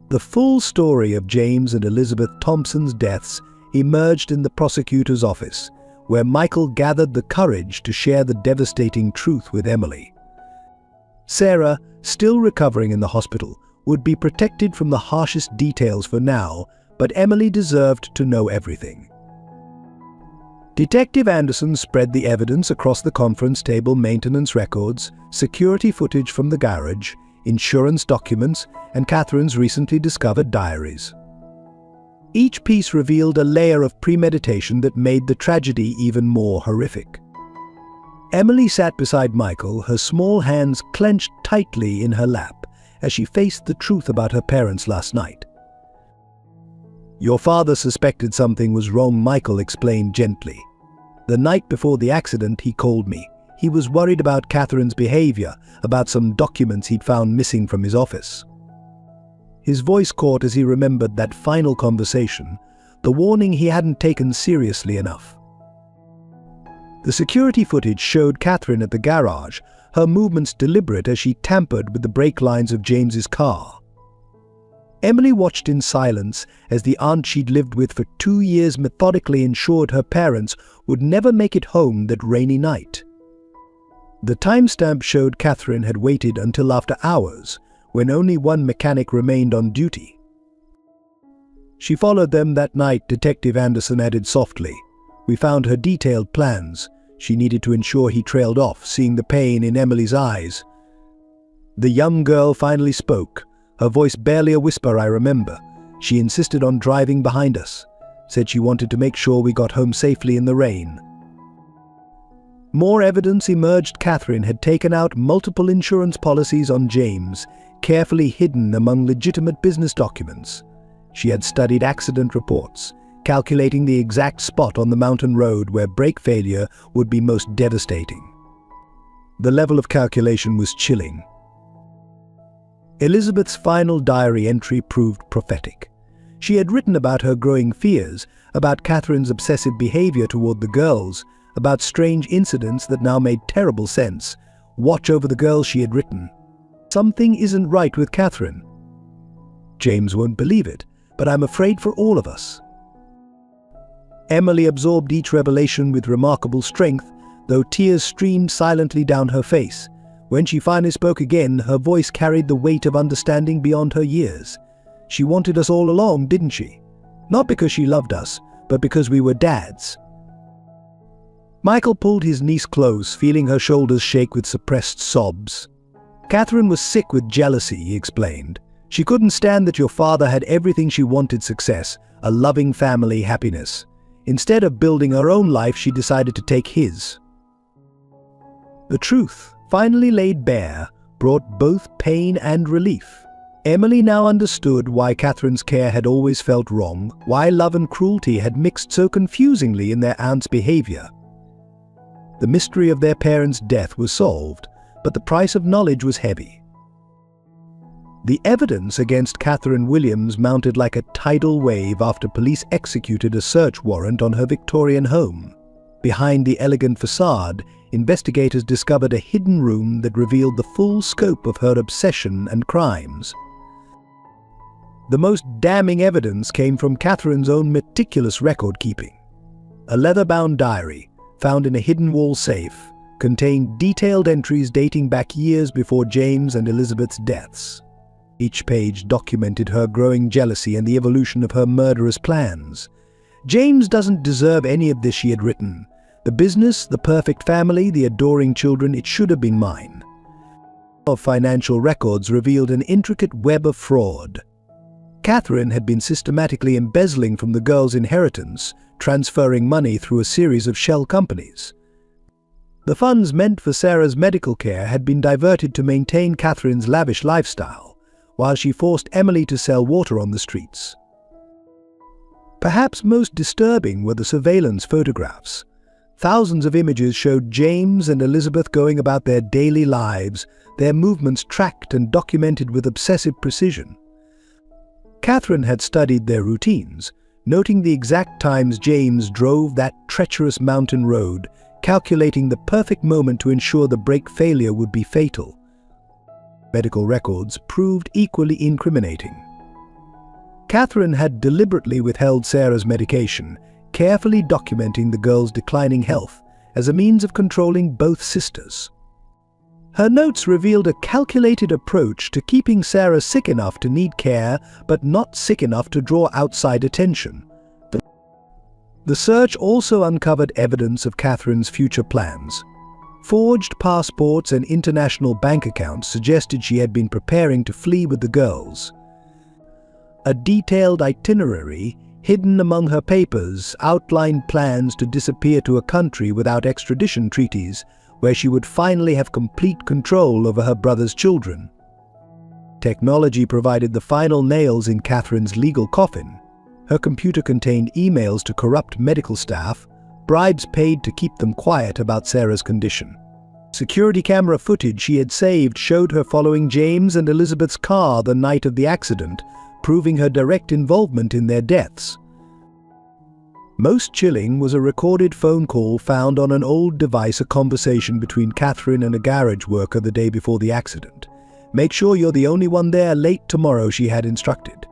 The full story of James and Elizabeth Thompson's deaths emerged in the prosecutor's office, where Michael gathered the courage to share the devastating truth with Emily. Sarah, still recovering in the hospital, would be protected from the harshest details for now, but Emily deserved to know everything. Detective Anderson spread the evidence across the conference table: maintenance records, security footage from the garage, insurance documents, and Catherine's recently discovered diaries. Each piece revealed a layer of premeditation that made the tragedy even more horrific. Emily sat beside Michael, her small hands clenched tightly in her lap as she faced the truth about her parents last night. "Your father suspected something was wrong," Michael explained gently. "The night before the accident, he called me. He was worried about Catherine's behavior, about some documents he'd found missing from his office." His voice caught as he remembered that final conversation, the warning he hadn't taken seriously enough. The security footage showed Catherine at the garage, her movements deliberate as she tampered with the brake lines of James's car. Emily watched in silence as the aunt she'd lived with for 2 years methodically ensured her parents would never make it home that rainy night. The timestamp showed Catherine had waited until after hours, when only one mechanic remained on duty. She followed them that night, Detective Anderson added softly. We found her detailed plans. She needed to ensure he trailed off, seeing the pain in Emily's eyes. The young girl finally spoke, her voice barely a whisper, I remember. She insisted on driving behind us, said she wanted to make sure we got home safely in the rain. More evidence emerged. Catherine had taken out multiple insurance policies on James, carefully hidden among legitimate business documents. She had studied accident reports, calculating the exact spot on the mountain road where brake failure would be most devastating. The level of calculation was chilling. Elizabeth's final diary entry proved prophetic. She had written about her growing fears, about Catherine's obsessive behavior toward the girls, about strange incidents that now made terrible sense. Watch over the girls, she had written. Something isn't right with Catherine. James won't believe it, but I'm afraid for all of us. Emily absorbed each revelation with remarkable strength, though tears streamed silently down her face. When she finally spoke again, her voice carried the weight of understanding beyond her years. She wanted us all along, didn't she? Not because she loved us, but because we were dads. Michael pulled his niece close, feeling her shoulders shake with suppressed sobs. Catherine was sick with jealousy, he explained. She couldn't stand that your father had everything she wanted: success, a loving family, happiness. Instead of building her own life, she decided to take his. The truth, finally laid bare, brought both pain and relief. Emily now understood why Catherine's care had always felt wrong, why love and cruelty had mixed so confusingly in their aunt's behavior. The mystery of their parents' death was solved, but the price of knowledge was heavy. The evidence against Catherine Williams mounted like a tidal wave after police executed a search warrant on her Victorian home. Behind the elegant facade, investigators discovered a hidden room that revealed the full scope of her obsession and crimes. The most damning evidence came from Catherine's own meticulous record-keeping. A leather-bound diary, found in a hidden wall safe, contained detailed entries dating back years before James and Elizabeth's deaths. Each page documented her growing jealousy and the evolution of her murderous plans. James doesn't deserve any of this, she had written. The business, the perfect family, the adoring children, it should have been mine. Of financial records revealed an intricate web of fraud. Catherine had been systematically embezzling from the girls' inheritance, transferring money through a series of shell companies. The funds meant for Sarah's medical care had been diverted to maintain Catherine's lavish lifestyle, while she forced Emily to sell water on the streets. Perhaps most disturbing were the surveillance photographs. Thousands of images showed James and Elizabeth going about their daily lives, their movements tracked and documented with obsessive precision. Catherine had studied their routines, noting the exact times James drove that treacherous mountain road, calculating the perfect moment to ensure the brake failure would be fatal. Medical records proved equally incriminating. Catherine had deliberately withheld Sarah's medication, carefully documenting the girl's declining health as a means of controlling both sisters. Her notes revealed a calculated approach to keeping Sarah sick enough to need care, but not sick enough to draw outside attention. The search also uncovered evidence of Catherine's future plans. Forged passports and international bank accounts suggested she had been preparing to flee with the girls. A detailed itinerary, hidden among her papers, outlined plans to disappear to a country without extradition treaties, where she would finally have complete control over her brother's children. Technology provided the final nails in Catherine's legal coffin. Her computer contained emails to corrupt medical staff, bribes paid to keep them quiet about Sarah's condition. Security camera footage she had saved showed her following James and Elizabeth's car the night of the accident, proving her direct involvement in their deaths. Most chilling was a recorded phone call found on an old device, a conversation between Catherine and a garage worker the day before the accident. "Make sure you're the only one there late tomorrow," she had instructed.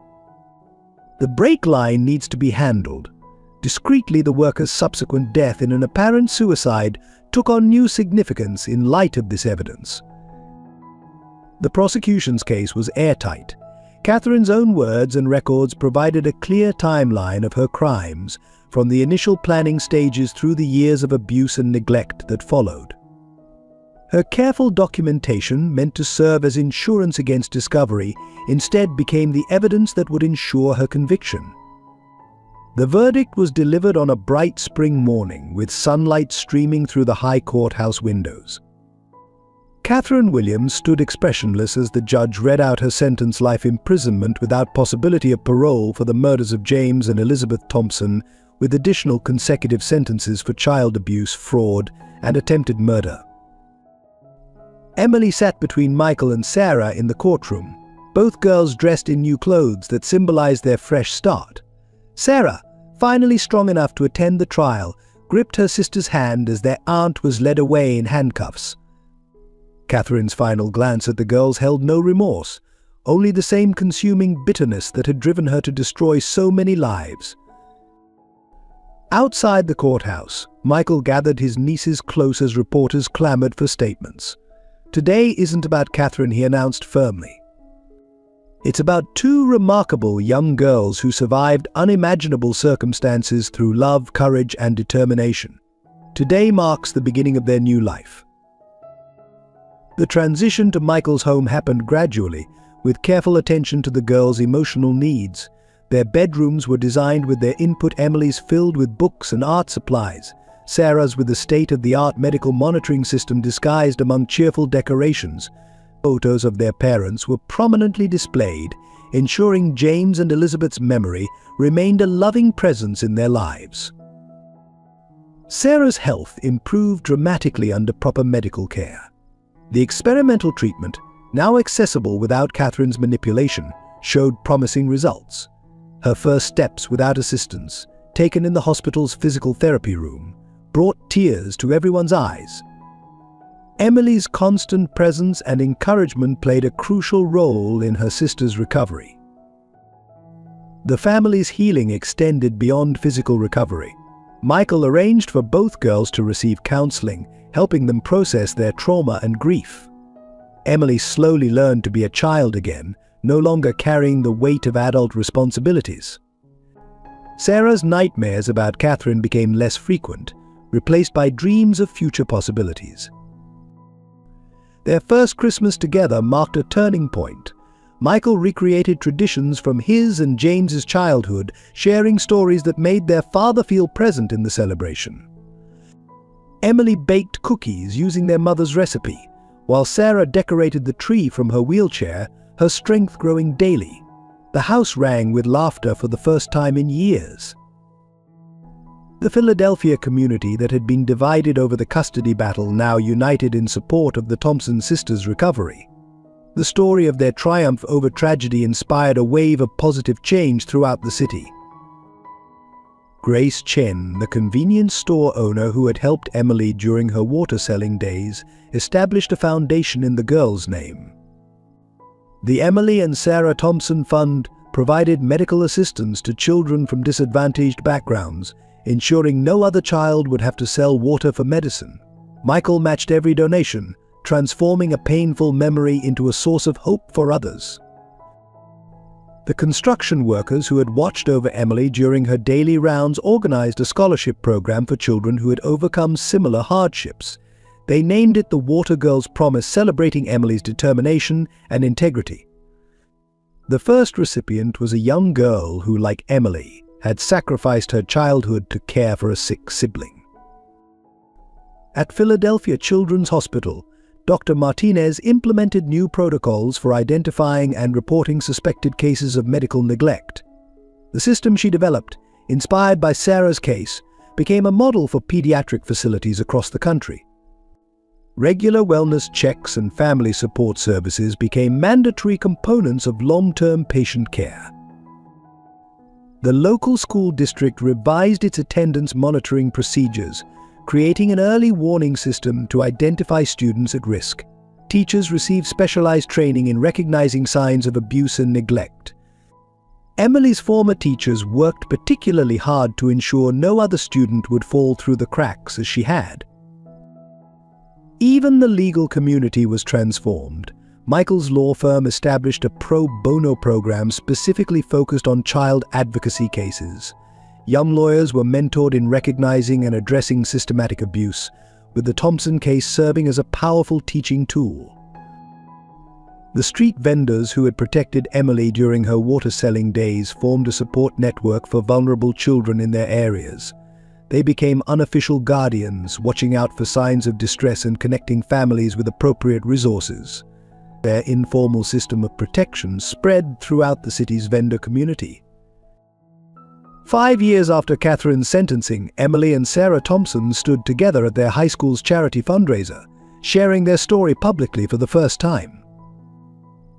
The brake line needs to be handled. Discreetly, the worker's subsequent death in an apparent suicide took on new significance in light of this evidence. The prosecution's case was airtight. Catherine's own words and records provided a clear timeline of her crimes, from the initial planning stages through the years of abuse and neglect that followed. Her careful documentation, meant to serve as insurance against discovery, instead became the evidence that would ensure her conviction. The verdict was delivered on a bright spring morning, with sunlight streaming through the high courthouse windows. Catherine Williams stood expressionless as the judge read out her sentence: life imprisonment without possibility of parole for the murders of James and Elizabeth Thompson, with additional consecutive sentences for child abuse, fraud, and attempted murder. Emily sat between Michael and Sarah in the courtroom, both girls dressed in new clothes that symbolized their fresh start. Sarah, finally strong enough to attend the trial, gripped her sister's hand as their aunt was led away in handcuffs. Catherine's final glance at the girls held no remorse, only the same consuming bitterness that had driven her to destroy so many lives. Outside the courthouse, Michael gathered his nieces close as reporters clamored for statements. "Today isn't about Catherine," he announced firmly. "It's about two remarkable young girls who survived unimaginable circumstances through love, courage, and determination. Today marks the beginning of their new life." The transition to Michael's home happened gradually, with careful attention to the girls' emotional needs. Their bedrooms were designed with their input, Emily's filled with books and art supplies, Sarah's with a state-of-the-art medical monitoring system disguised among cheerful decorations. Photos of their parents were prominently displayed, ensuring James and Elizabeth's memory remained a loving presence in their lives. Sarah's health improved dramatically under proper medical care. The experimental treatment, now accessible without Catherine's manipulation, showed promising results. Her first steps without assistance, taken in the hospital's physical therapy room, brought tears to everyone's eyes. Emily's constant presence and encouragement played a crucial role in her sister's recovery. The family's healing extended beyond physical recovery. Michael arranged for both girls to receive counseling, helping them process their trauma and grief. Emily slowly learned to be a child again, no longer carrying the weight of adult responsibilities. Sarah's nightmares about Catherine became less frequent, replaced by dreams of future possibilities. Their first Christmas together marked a turning point. Michael recreated traditions from his and James's childhood, sharing stories that made their father feel present in the celebration. Emily baked cookies using their mother's recipe, while Sarah decorated the tree from her wheelchair, her strength growing daily. The house rang with laughter for the first time in years. The Philadelphia community that had been divided over the custody battle now united in support of the Thompson sisters' recovery. The story of their triumph over tragedy inspired a wave of positive change throughout the city. Grace Chen, the convenience store owner who had helped Emily during her water selling days, established a foundation in the girl's name. The Emily and Sarah Thompson Fund provided medical assistance to children from disadvantaged backgrounds, ensuring no other child would have to sell water for medicine. Michael matched every donation, transforming a painful memory into a source of hope for others. The construction workers who had watched over Emily during her daily rounds organized a scholarship program for children who had overcome similar hardships. They named it the Water Girls Promise, celebrating Emily's determination and integrity. The first recipient was a young girl who, like Emily, had sacrificed her childhood to care for a sick sibling. At Philadelphia Children's Hospital, Dr. Martinez implemented new protocols for identifying and reporting suspected cases of medical neglect. The system she developed, inspired by Sarah's case, became a model for pediatric facilities across the country. Regular wellness checks and family support services became mandatory components of long-term patient care. The local school district revised its attendance monitoring procedures, creating an early warning system to identify students at risk. Teachers received specialized training in recognizing signs of abuse and neglect. Emily's former teachers worked particularly hard to ensure no other student would fall through the cracks as she had. Even the legal community was transformed. Michael's law firm established a pro bono program specifically focused on child advocacy cases. Young lawyers were mentored in recognizing and addressing systematic abuse, with the Thompson case serving as a powerful teaching tool. The street vendors who had protected Emily during her water-selling days formed a support network for vulnerable children in their areas. They became unofficial guardians, watching out for signs of distress and connecting families with appropriate resources. Their informal system of protection spread throughout the city's vendor community. 5 years after Catherine's sentencing, Emily and Sarah Thompson stood together at their high school's charity fundraiser, sharing their story publicly for the first time.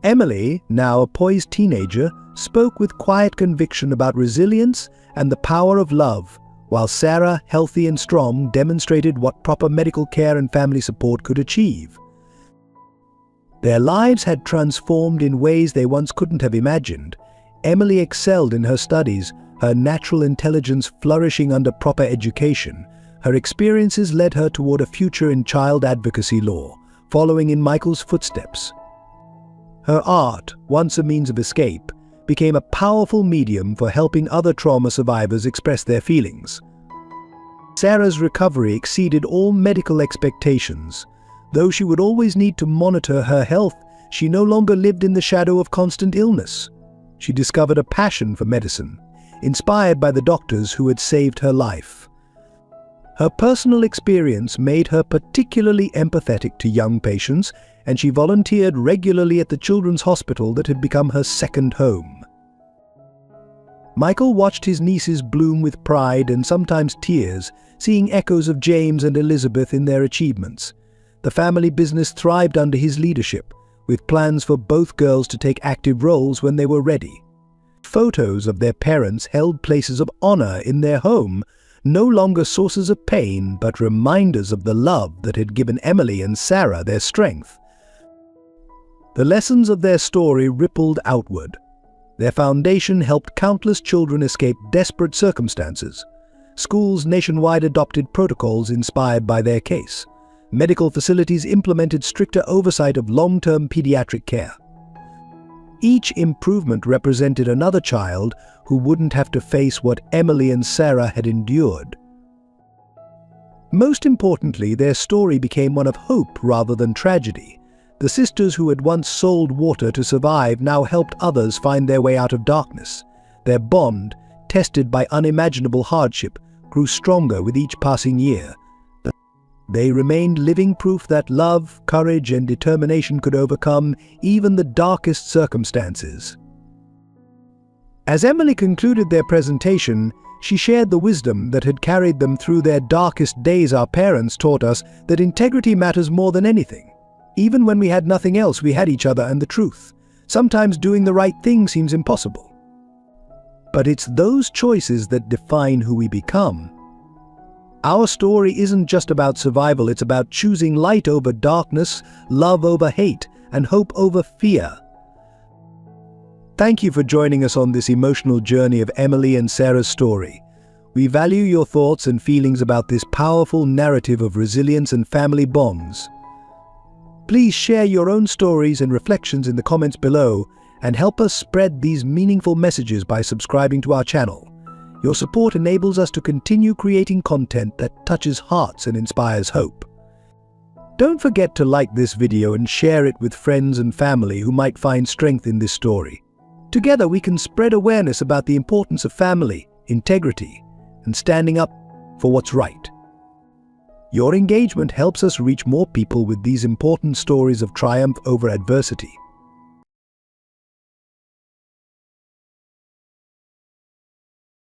Emily, now a poised teenager, spoke with quiet conviction about resilience and the power of love, while Sarah, healthy and strong, demonstrated what proper medical care and family support could achieve. Their lives had transformed in ways they once couldn't have imagined. Emily excelled in her studies, her natural intelligence flourishing under proper education. Her experiences led her toward a future in child advocacy law, following in Michael's footsteps. Her art, once a means of escape, became a powerful medium for helping other trauma survivors express their feelings. Sarah's recovery exceeded all medical expectations. Though she would always need to monitor her health, she no longer lived in the shadow of constant illness. She discovered a passion for medicine, inspired by the doctors who had saved her life. Her personal experience made her particularly empathetic to young patients, and she volunteered regularly at the children's hospital that had become her second home. Michael watched his nieces bloom with pride and sometimes tears, seeing echoes of James and Elizabeth in their achievements. The family business thrived under his leadership, with plans for both girls to take active roles when they were ready. Photos of their parents held places of honor in their home, no longer sources of pain, but reminders of the love that had given Emily and Sarah their strength. The lessons of their story rippled outward. Their foundation helped countless children escape desperate circumstances. Schools nationwide adopted protocols inspired by their case. Medical facilities implemented stricter oversight of long-term pediatric care. Each improvement represented another child who wouldn't have to face what Emily and Sarah had endured. Most importantly, their story became one of hope rather than tragedy. The sisters who had once sold water to survive now helped others find their way out of darkness. Their bond, tested by unimaginable hardship, grew stronger with each passing year. They remained living proof that love, courage, and determination could overcome even the darkest circumstances. As Emily concluded their presentation, she shared the wisdom that had carried them through their darkest days. Our parents taught us that integrity matters more than anything. Even when we had nothing else, we had each other and the truth. Sometimes doing the right thing seems impossible. But it's those choices that define who we become. Our story isn't just about survival, it's about choosing light over darkness, love over hate, and hope over fear. Thank you for joining us on this emotional journey of Emily and Sarah's story. We value your thoughts and feelings about this powerful narrative of resilience and family bonds. Please share your own stories and reflections in the comments below and help us spread these meaningful messages by subscribing to our channel. Your support enables us to continue creating content that touches hearts and inspires hope. Don't forget to like this video and share it with friends and family who might find strength in this story. Together we can spread awareness about the importance of family, integrity, and standing up for what's right. Your engagement helps us reach more people with these important stories of triumph over adversity.